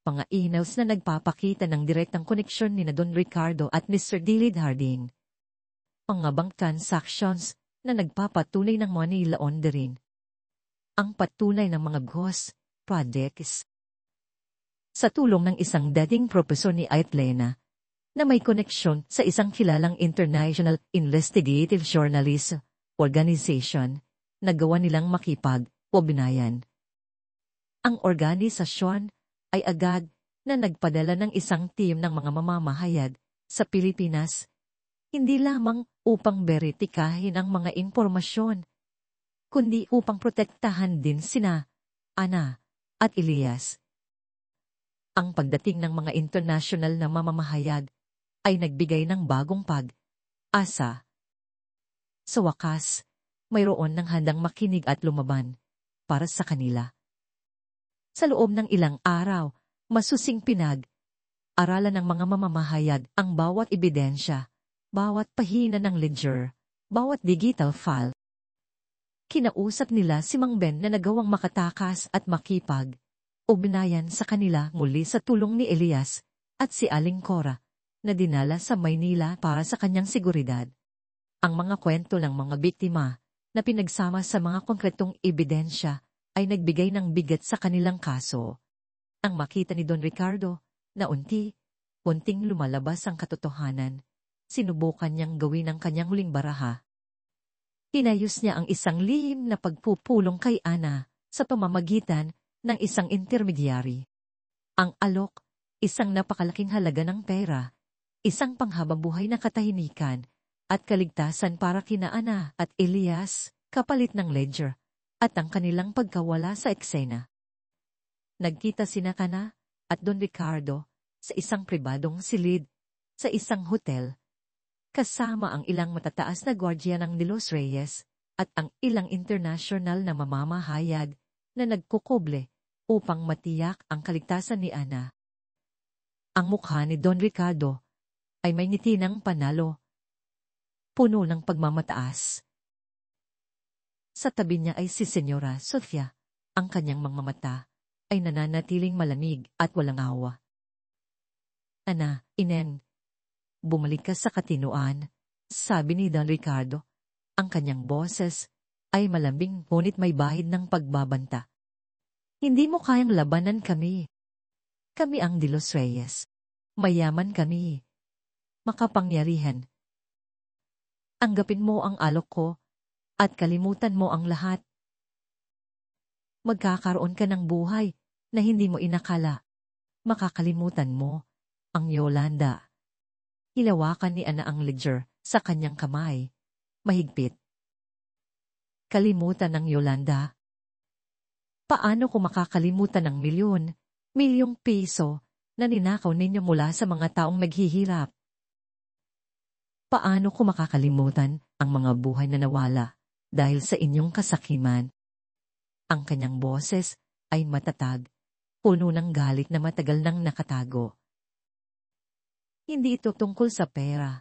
Speaker 1: Mga emails na nagpapakita ng direktang koneksyon ni Don Ricardo at Mr. Dilid Harding. Mga bank transactions na nagpapatunay ng money laundering. Ang patunay ng mga ghost projects. Sa tulong ng isang dating propesor ni Aitlena, na may koneksyon sa isang kilalang international investigative journalist organization, nagawa nilang makipag-ugnayan. Ang organisasyon ay agad na nagpadala ng isang team ng mga mamamahayag sa Pilipinas, hindi lamang upang beritikahin ang mga impormasyon, kundi upang protektahan din sina Ana at Elias. Ang pagdating ng mga international na mamamahayag ay nagbigay ng bagong pag-asa. Sa wakas, mayroon ng handang makinig at lumaban para sa kanila. Sa loob ng ilang araw, masusing pinag-aralan ng mga mamamahayag ang bawat ebidensya, bawat pahina ng ledger, bawat digital file. Kinausap nila si Mang Ben na nagawang makatakas at makipag-ugnayan sa kanila muli sa tulong ni Elias at si Aling Cora na dinala sa Maynila para sa kanyang seguridad. Ang mga kwento ng mga biktima na pinagsama sa mga konkretong ebidensya ay nagbigay ng bigat sa kanilang kaso. Ang makita ni Don Ricardo na unti-unting lumalabas ang katotohanan, sinubukan niyang gawin ang kanyang huling baraha. Inayos niya ang isang lihim na pagpupulong kay Ana sa pamamagitan ng isang intermediary. Ang alok, isang napakalaking halaga ng pera, isang panghabambuhay na katahimikan at kaligtasan para kina Ana at Elias, kapalit ng ledger, at ang kanilang pagkawala sa eksena. Nagkita sina Ana at Don Ricardo sa isang pribadong silid sa isang hotel, kasama ang ilang matataas na gwardiya ng De Los Reyes at ang ilang international na mamamahayag na nagkukuble upang matiyak ang kaligtasan ni Ana. Ang mukha ni Don Ricardo ay may ngiti ng panalo, puno ng pagmamataas. Sa tabi niya ay si Senyora Sofia, ang kanyang mga mata ay nananatiling malamig at walang awa. Ana, Inen, bumalik ka sa katinuan, sabi ni Don Ricardo. Ang kanyang boses ay malambing ngunit may bahid ng pagbabanta. Hindi mo kayang labanan kami. Kami ang De Los Reyes. Mayaman kami. Makapangyarihan. Anggapin mo ang alok ko at kalimutan mo ang lahat. Magkakaroon ka ng buhay na hindi mo inakala. Makakalimutan mo ang Yolanda. Hilawakan ni Ana ang ledger sa kanyang kamay. Mahigpit. Kalimutan ng Yolanda. Paano kung makakalimutan ng milyong piso na ninakaw ninyo mula sa mga taong naghihirap? Paano kung makakalimutan ang mga buhay na nawala dahil sa inyong kasakiman? Ang kanyang boses ay matatag, puno ng galit na matagal nang nakatago. Hindi ito tungkol sa pera,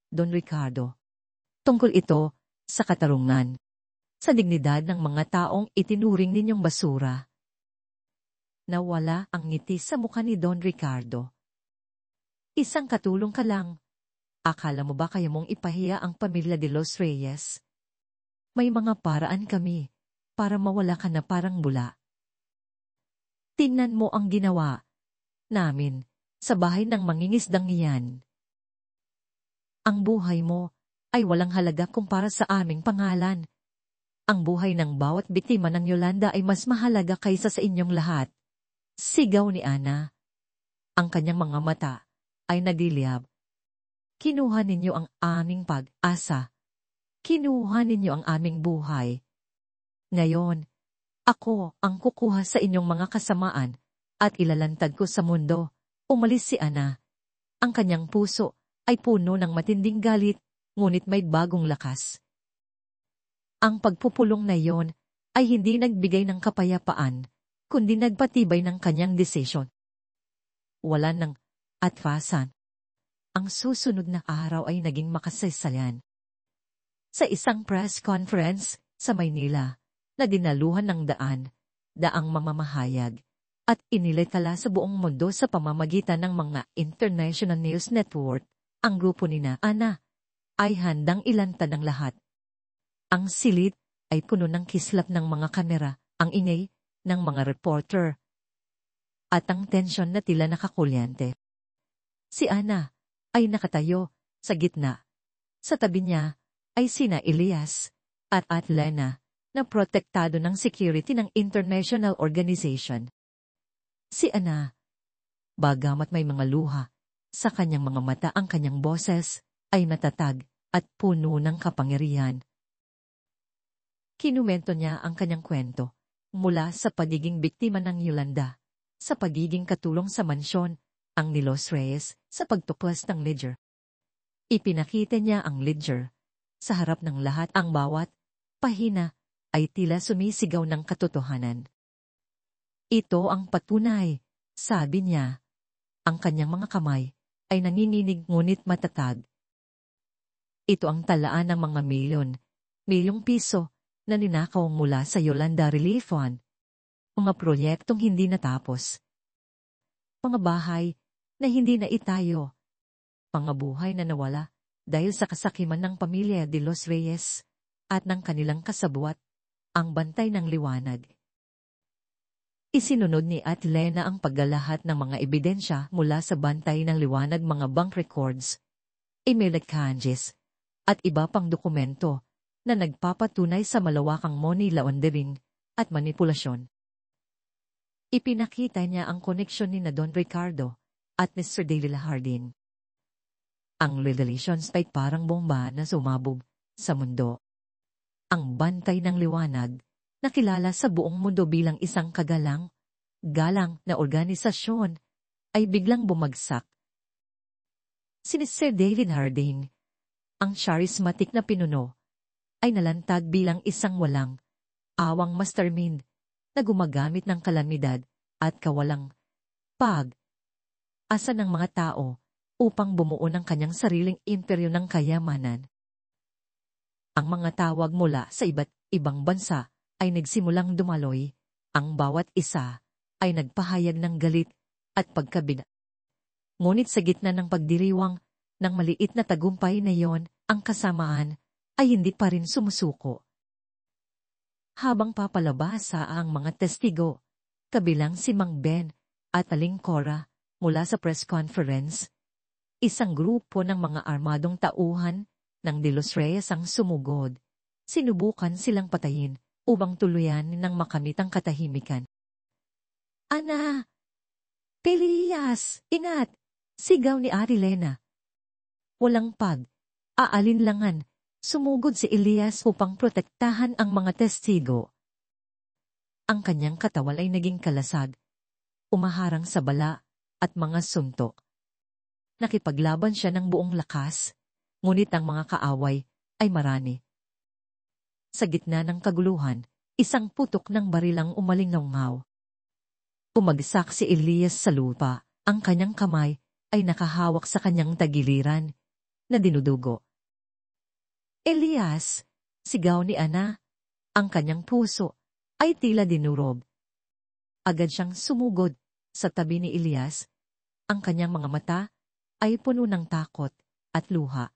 Speaker 1: Don Ricardo. Tungkol ito sa katarungan, sa dignidad ng mga taong itinuring ninyong basura. Nawala ang ngiti sa mukha ni Don Ricardo. Isang katulong ka lang. Akala mo ba kaya mong ipahiya ang pamilya de Los Reyes? May mga paraan kami para mawala ka na parang bula. Tingnan mo ang ginawa namin sa bahay ng mangingisdang iyan. Ang buhay mo ay walang halaga kumpara sa aming pangalan. Ang buhay ng bawat biktima ng Yolanda ay mas mahalaga kaysa sa inyong lahat. Sigaw ni Ana. Ang kanyang mga mata ay nagliliyab. Kinuha ninyo ang aming pag-asa. Kinuha ninyo ang aming buhay. Ngayon, ako ang kukuha sa inyong mga kasamaan at ilalantad ko sa mundo. Umalis si Ana. Ang kanyang puso ay puno ng matinding galit, ngunit may bagong lakas. Ang pagpupulong na iyon ay hindi nagbigay ng kapayapaan, kundi nagpatibay ng kanyang desisyon. Wala ng atpasan. Ang susunod na araw ay naging makasaysayan. Sa isang press conference sa Maynila, na dinaluhan ng daang mamamahayag, at inilathala sa buong mundo sa pamamagitan ng mga international news network, ang grupo ni Ana ay handang ilantad ang lahat. Ang silid ay puno ng kislap ng mga kamera, ang ingay ng mga reporter, at ang tensyon na tila nakakulyante. Si Ana ay nakatayo sa gitna. Sa tabi niya ay sina Elias at Atlena na protektado ng security ng international organization. Si Ana, bagamat may mga luha, sa kanyang mga mata ang kanyang boses ay matatag at puno ng kapangyarihan. Kinumento niya ang kanyang kwento mula sa pagiging biktima ng Yolanda, sa pagiging katulong sa mansyon, ang ni Los Reyes, sa pagtuklas ng ledger. Ipinakita niya ang ledger. Sa harap ng lahat ang bawat pahina ay tila sumisigaw ng katotohanan. Ito ang patunay, sabi niya. Ang kanyang mga kamay ay nanginginig ngunit matatag. Ito ang talaan ng mga milyong piso na ninakaw mula sa Yolanda Relief Fund. Mga proyektong hindi natapos. Mga bahay na hindi na itayo. Mga buhay na nawala dahil sa kasakiman ng pamilya de Los Reyes at ng kanilang kasabwat, ang bantay ng liwanag. Isinunod ni Atlena ang paggalahat ng mga ebidensya mula sa bantay ng liwanag, mga bank records, email exchanges, at iba pang dokumento na nagpapatunay sa malawakang money laundering at manipulasyon. Ipinakita niya ang koneksyon ni Don Ricardo at Mr. David Hardin. Ang revelations ay parang bomba na sumabog sa mundo. Ang bantay ng liwanag, nakilala sa buong mundo bilang isang galang na organisasyon, ay biglang bumagsak. Si Sir David Harding, ang charismatic na pinuno, ay nalantad bilang isang walang awang mastermind na gumagamit ng kalamidad at kawalang pag-asa ng mga tao upang bumuo ng kanyang sariling imperyo ng kayamanan. Ang mga tawag mula sa iba't ibang bansa ay nagsimulang dumaloy, ang bawat isa ay nagpahayag ng galit at pagkabida. Ngunit sa gitna ng pagdiriwang ng maliit na tagumpay na iyon, ang kasamaan ay hindi pa rin sumusuko. Habang papalabasa ang mga testigo, kabilang si Mang Ben at Aling Cora mula sa press conference, isang grupo ng mga armadong tauhan ng De Los Reyes ang sumugod. Sinubukan silang patayin upang tuluyan ng makamit ang katahimikan. Ana! Pelias! Ingat! Sigaw ni Arilena. Walang aalinlangan, sumugod si Elias upang protektahan ang mga testigo. Ang kanyang katawan ay naging kalasag, umaharang sa bala at mga suntok. Nakipaglaban siya ng buong lakas, ngunit ang mga kaaway ay marami. Sa gitna ng kaguluhan, isang putok ng barilang umalingaw. Umagsak si Elias sa lupa, ang kanyang kamay ay nakahawak sa kanyang tagiliran na dinudugo. Elias! Sigaw ni Ana. Ang kanyang puso ay tila dinurob. Agad siyang sumugod sa tabi ni Elias. Ang kanyang mga mata ay puno ng takot at luha.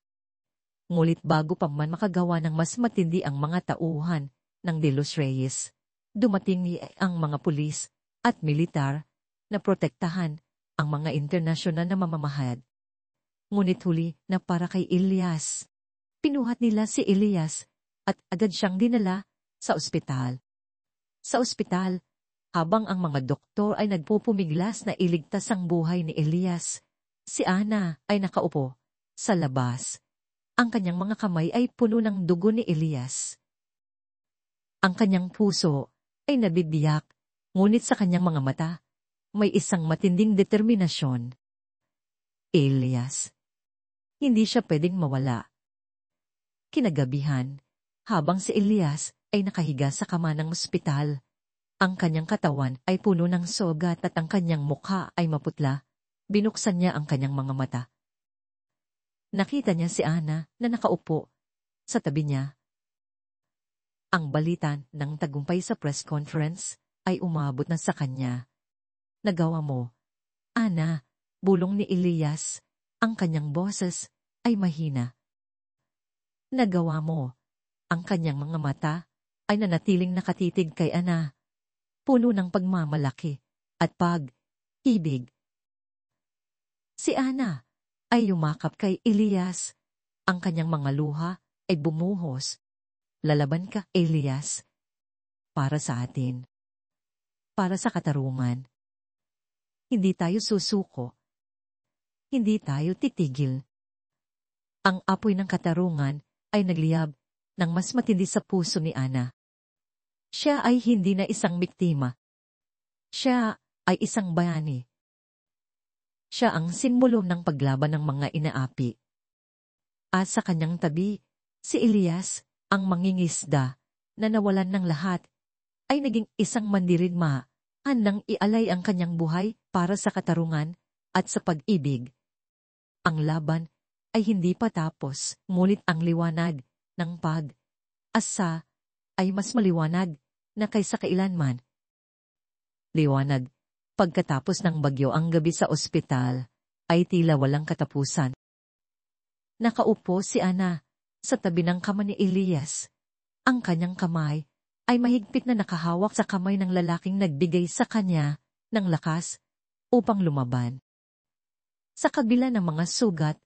Speaker 1: Ngulit bago pa man makagawa ng mas matindi ang mga tauhan ng De Los Reyes, dumating ang mga pulis at militar na protektahan ang mga internasyonal na mamamahayag. Ngunit huli na para kay Elias. Pinuhat nila si Elias at agad siyang dinala sa ospital. Sa ospital, habang ang mga doktor ay nagpupumiglas na iligtas ang buhay ni Elias, si Ana ay nakaupo sa labas. Ang kanyang mga kamay ay puno ng dugo ni Elias. Ang kanyang puso ay nabibiyak, ngunit sa kanyang mga mata, may isang matinding determinasyon. Elias. Hindi siya pwedeng mawala. Kinagabihan, habang si Elias ay nakahiga sa kama ng ospital, ang kanyang katawan ay puno ng sugat at ang kanyang mukha ay maputla. Binuksan niya ang kanyang mga mata. Nakita niya si Ana na nakaupo sa tabi niya. Ang balita ng tagumpay sa press conference ay umabot na sa kanya. Nagawa mo, Ana, bulong ni Elias. Ang kanyang boses ay mahina. Nagawa mo. Ang kanyang mga mata ay nanatiling nakatitig kay Ana, puno ng pagmamalaki at pag-ibig. Si Ana ay yumakap kay Elias. Ang kanyang mga luha ay bumuhos. Lalaban ka, Elias. Para sa atin. Para sa katarungan. Hindi tayo susuko. Hindi tayo titigil. Ang apoy ng katarungan ay nagliyab ng mas matindi sa puso ni Ana. Siya ay hindi na isang biktima. Siya ay isang bayani. Siya ang simbolo ng paglaban ng mga inaapi. At sa kanyang tabi, si Elias, ang mangingisda, na nawalan ng lahat, ay naging isang mandirigma, handang ialay ang kanyang buhay para sa katarungan at sa pag-ibig. Ang laban ay hindi pa tapos, ngunit ang liwanag ng pag-asa ay mas maliwanag na kaysa kailanman. Liwanag, pagkatapos ng bagyo ang gabi sa ospital, ay tila walang katapusan. Nakaupo si Ana sa tabi ng kama ni Elias. Ang kanyang kamay ay mahigpit na nakahawak sa kamay ng lalaking nagbigay sa kanya ng lakas upang lumaban. Sa kabila ng mga sugat,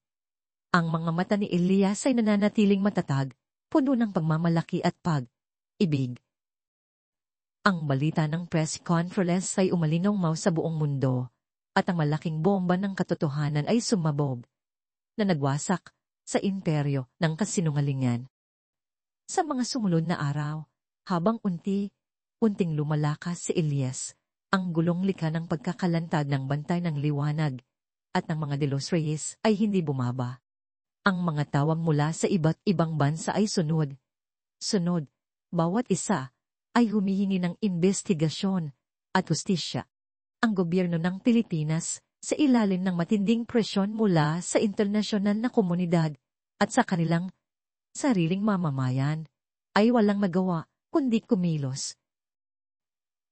Speaker 1: ang mga mata ni Elias ay nananatiling matatag, puno ng pagmamalaki at pag-ibig. Ang balita ng press conference ay umalinaw sa buong mundo, at ang malaking bomba ng katotohanan ay sumabog, na nagwasak sa imperyo ng kasinungalingan. Sa mga sumunod na araw, habang unting lumalakas si Elias, ang gulong likha ng pagkakalantad ng bantay ng liwanag at ng mga de los Reyes ay hindi bumaba. Ang mga tawag mula sa iba't ibang bansa ay sunod. Bawat isa ay humihingi ng investigasyon at hustisya. Ang gobyerno ng Pilipinas, sa ilalim ng matinding presyon mula sa internasyonal na komunidad at sa kanilang sariling mamamayan, ay walang magawa kundi kumilos.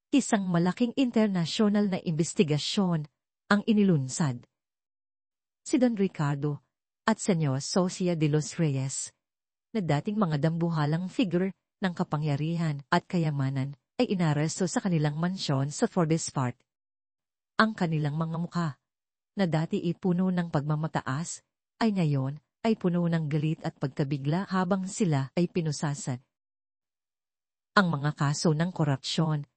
Speaker 1: Isang malaking internasyonal na investigasyon ang inilunsad. Si Don Ricardo at Senyor Socia de los Reyes, na dating mga dambuhalang figure ng kapangyarihan at kayamanan, ay inaresto sa kanilang mansyon sa Forbes Park. Ang kanilang mga mukha, na dati puno ng pagmamataas, ay ngayon ay puno ng galit at pagkabigla habang sila ay pinusasan. Ang mga kaso ng korupsyon,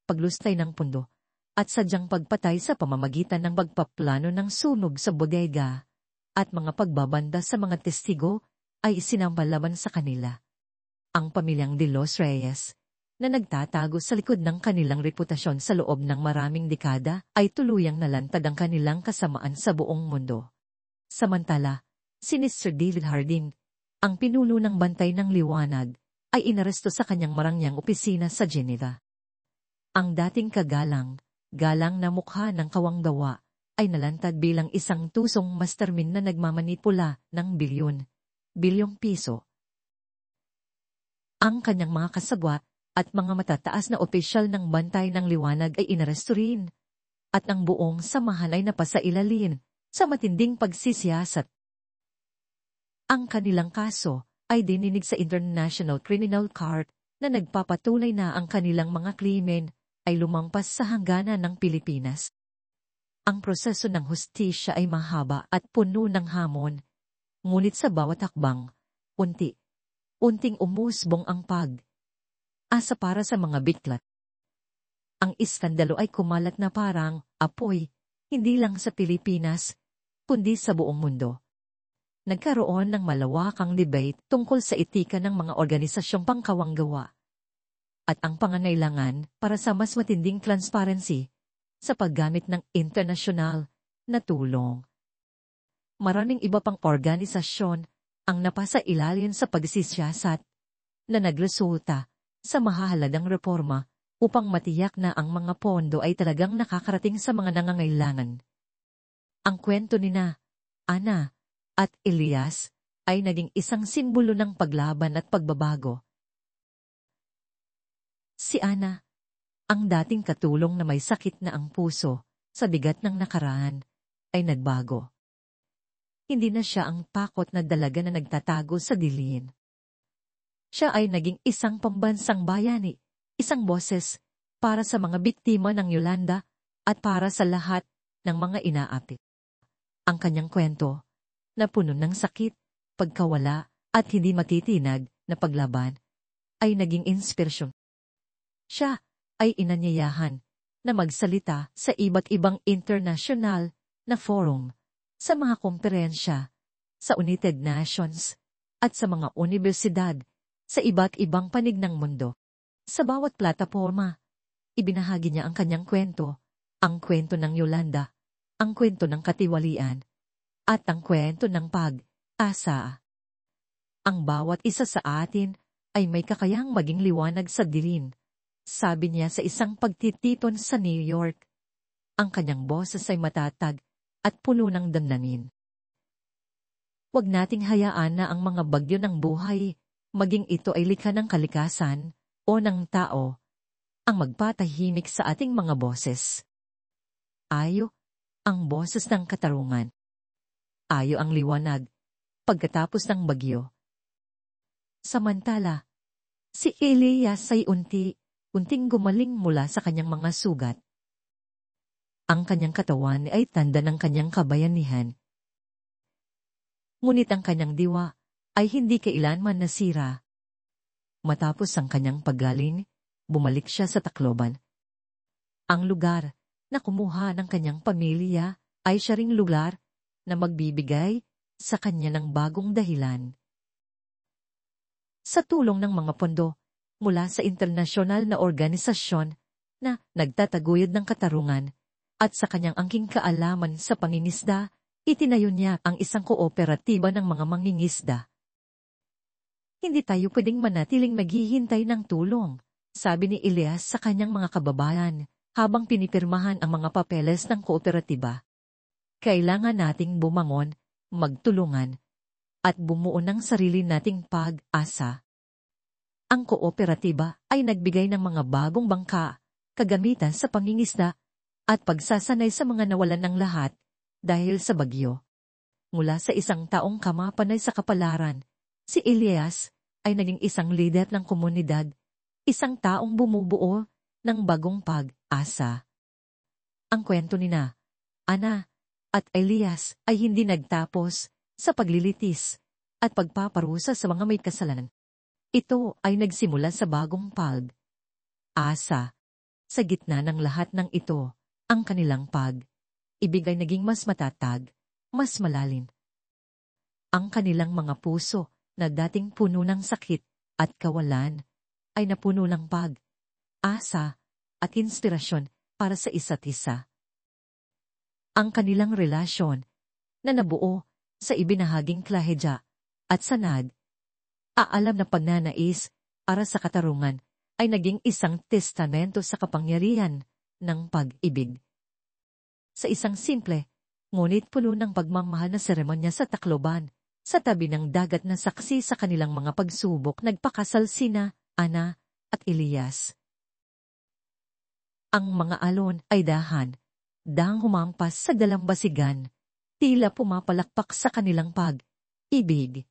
Speaker 1: paglustay ng pundo, at sadyang pagpatay sa pamamagitan ng pagpaplano ng sunog sa bodega, at mga pagbabanda sa mga testigo, ay isinampalaban sa kanila. Ang pamilyang de los Reyes, na nagtatago sa likod ng kanilang reputasyon sa loob ng maraming dekada, ay tuluyang nalantad ang kanilang kasamaan sa buong mundo. Samantala, si Mr. David Harding, ang pinuno ng bantay ng liwanag, ay inaresto sa kanyang marangyang opisina sa Geneva. Ang dating galang na mukha ng kawanggawa, ay nalantad bilang isang tusong mastermin na nagmamanipula ng bilyong piso. Ang kanyang mga kasabwat at mga matataas na opisyal ng bantay ng liwanag ay inaresto rin, at ang buong samahan ay napasailalim sa matinding pagsisiyasat. Ang kanilang kaso ay dininig sa International Criminal Court na nagpapatunay na ang kanilang mga krimen ay lumampas sa hangganan ng Pilipinas. Ang proseso ng hustisya ay mahaba at puno ng hamon, ngunit sa bawat hakbang, unting umusbong ang asa para sa mga biklat. Ang iskandalo ay kumalat na parang apoy, hindi lang sa Pilipinas, kundi sa buong mundo. Nagkaroon ng malawakang debate tungkol sa etika ng mga organisasyong pangkawanggawa at ang pangangailangan para sa mas matinding transparency sa paggamit ng internasyonal na tulong. Maraming iba pang organisasyon ang napasa ilalim sa pagsisiyasat na nagresulta sa mahahalagang reforma upang matiyak na ang mga pondo ay talagang nakakarating sa mga nangangailangan. Ang kwento ni Ana at Elias ay naging isang simbolo ng paglaban at pagbabago. Si Ana, ang dating katulong na may sakit na ang puso sa bigat ng nakaraan, ay nagbago. Hindi na siya ang pakot na dalaga na nagtatago sa dilim. Siya ay naging isang pambansang bayani, isang boses para sa mga biktima ng Yolanda at para sa lahat ng mga inaapit. Ang kanyang kwento, na puno ng sakit, pagkawala at hindi matitinag na paglaban, ay naging inspirasyon. Siya ay inanyayahan na magsalita sa iba't ibang internasyonal na forum, sa mga komperensya, sa United Nations, at sa mga universidad, sa iba't ibang panig ng mundo. Sa bawat plataporma, ibinahagi niya ang kanyang kwento, ang kwento ng Yolanda, ang kwento ng katiwalian, at ang kwento ng pag-asa. Ang bawat isa sa atin ay may kakayahang maging liwanag sa dilim, sabi niya sa isang pagtititon sa New York. Ang kanyang boses ay matatag at puno ng damdamin. Huwag nating hayaan na ang mga bagyo ng buhay, maging ito ay likha ng kalikasan o ng tao, ang magpatahimik sa ating mga boses. Ayo ang boses ng katarungan. Ayo ang liwanag pagkatapos ng bagyo. Samantala, si Elias ay unting gumaling mula sa kanyang mga sugat. Ang kanyang katawan ay tanda ng kanyang kabayanihan. Ngunit ang kanyang diwa ay hindi kailanman nasira. Matapos ang kanyang paggaling, bumalik siya sa Tacloban. Ang lugar na kumuha ng kanyang pamilya ay siya ring lugar na magbibigay sa kanya ng bagong dahilan. Sa tulong ng mga pondo mula sa internasyonal na organisasyon na nagtataguyod ng katarungan at sa kanyang angking kaalaman sa pangingisda, itinayo niya ang isang kooperatiba ng mga mangingisda. Hindi tayo pwedeng manatiling maghihintay ng tulong, sabi ni Elias sa kanyang mga kababayan habang pinipirmahan ang mga papeles ng kooperatiba. Kailangan nating bumangon, magtulungan, at bumuo ng sarili nating pag-asa. Ang kooperatiba ay nagbigay ng mga bagong bangka, kagamitan sa pangingisda, at pagsasanay sa mga nawalan ng lahat dahil sa bagyo. Mula sa isang taong kamapanay sa kapalaran, si Elias ay naging isang lider ng komunidad, isang taong bumubuo ng bagong pag-asa. Ang kwento ni Ana at Elias ay hindi nagtapos sa paglilitis at pagpaparusa sa mga may kasalanan. Ito ay nagsimula sa bagong pag-asa. Sa gitna ng lahat ng ito, ang kanilang pag-ibig ay naging mas matatag, mas malalim. Ang kanilang mga puso na dating puno ng sakit at kawalan ay napuno ng pag-asa at inspirasyon para sa isa't isa. Ang kanilang relasyon na nabuo sa ibinahaging klahedya at sanad, aalam na pagnanais para sa katarungan ay naging isang testamento sa kapangyarihan ng pag-ibig. Sa isang simple, ngunit puno ng pagmamahal na seremonya sa Tacloban, sa tabi ng dagat na saksi sa kanilang mga pagsubok, nagpakasal sina Ana at Elias. Ang mga alon ay dahang humampas sa dalambasigan, tila pumapalakpak sa kanilang pag-ibig.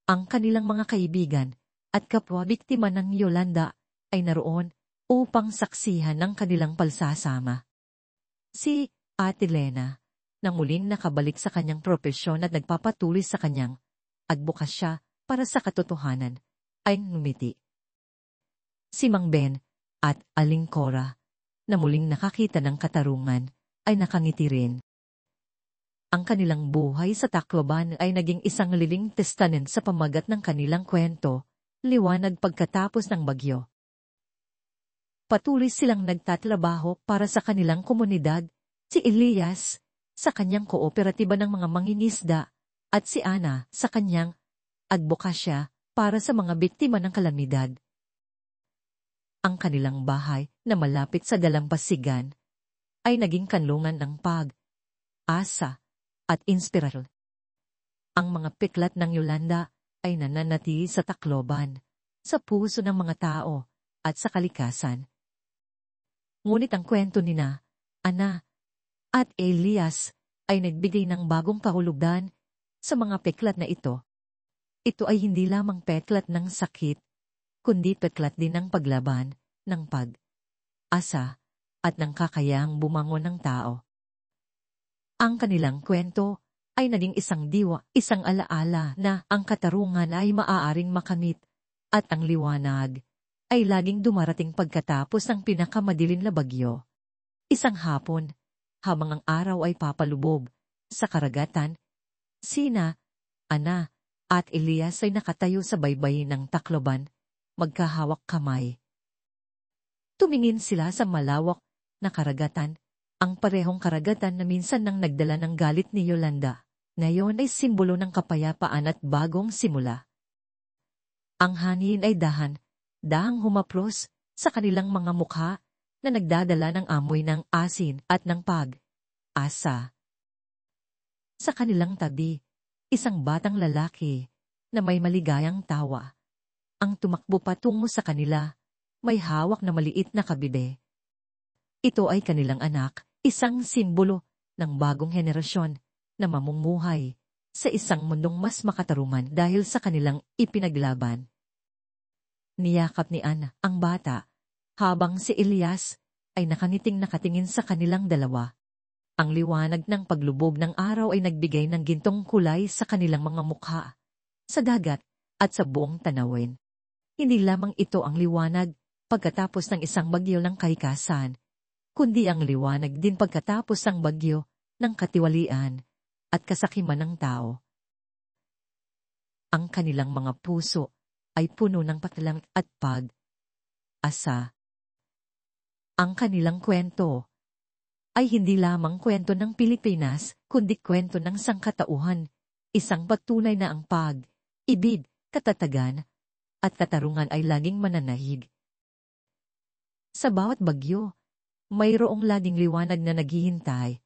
Speaker 1: Ang kanilang mga kaibigan at kapwa biktima ng Yolanda ay naroon upang saksihan ng kanilang palsasama. Si Ate Lena, na muling nakabalik sa kanyang propesyon at nagpapatuloy sa kanyang agbukas siya para sa katotohanan, ay numiti. Si Mang Ben at Aling Cora, na muling nakakita ng katarungan, ay nakangiti rin. Ang kanilang buhay sa Tacloban ay naging isang living testament sa pamagat ng kanilang kwento, liwanag pagkatapos ng bagyo. Patuloy silang nagtatrabaho para sa kanilang komunidad, si Elias sa kanyang kooperatiba ng mga mangingisda at si Ana sa kanyang adbokasya para sa mga biktima ng kalamidad. Ang kanilang bahay na malapit sa dalampasigan ay naging kanlungan ng pag-asa at inspirasyon. Ang mga piklat ng Yolanda ay nananatili sa Tacloban, sa puso ng mga tao at sa kalikasan. Ngunit ang kwento nina Ana at Elias ay nagbigay ng bagong kahulugan sa mga peklat na ito. Ito ay hindi lamang peklat ng sakit, kundi peklat din ng paglaban, ng pag-asa, at ng kakayahang bumangon ng tao. Ang kanilang kwento ay naging isang diwa, isang alaala na ang katarungan ay maaaring makamit, at ang liwanag ay laging dumarating pagkatapos ng pinakamadilin na bagyo. Isang hapon, habang ang araw ay papalubog sa karagatan, sina Ana at Elias ay nakatayo sa baybayin ng Tacloban, magkahawak kamay. Tumingin sila sa malawak na karagatan, ang parehong karagatan na minsan nang nagdala ng galit ni Yolanda. Ngayon ay simbolo ng kapayapaan at bagong simula. Ang hangin ay dahang humapros sa kanilang mga mukha na nagdadala ng amoy ng asin at ng pag-asa. Sa kanilang tabi, isang batang lalaki na may maligayang tawa. Ang tumakbo patungo sa kanila, may hawak na maliit na kabibe. Ito ay kanilang anak, isang simbolo ng bagong henerasyon na mamumuhay sa isang mundong mas makatarungan dahil sa kanilang ipinaglaban. Niyakap ni Ana ang bata, habang si Elias ay nakangiting nakatingin sa kanilang dalawa. Ang liwanag ng paglubog ng araw ay nagbigay ng gintong kulay sa kanilang mga mukha, sa dagat at sa buong tanawin. Hindi lamang ito ang liwanag pagkatapos ng isang bagyo ng kalikasan, kundi ang liwanag din pagkatapos ng bagyo ng katiwalian at kasakiman ng tao. Ang kanilang mga puso ay puno ng pagtalang at pag-asa. Ang kanilang kwento ay hindi lamang kwento ng Pilipinas, kundi kwento ng sangkatauhan, isang patunay na ang pag-ibig, katatagan, at katarungan ay laging mananahig. Sa bawat bagyo, mayroong laging liwanag na naghihintay,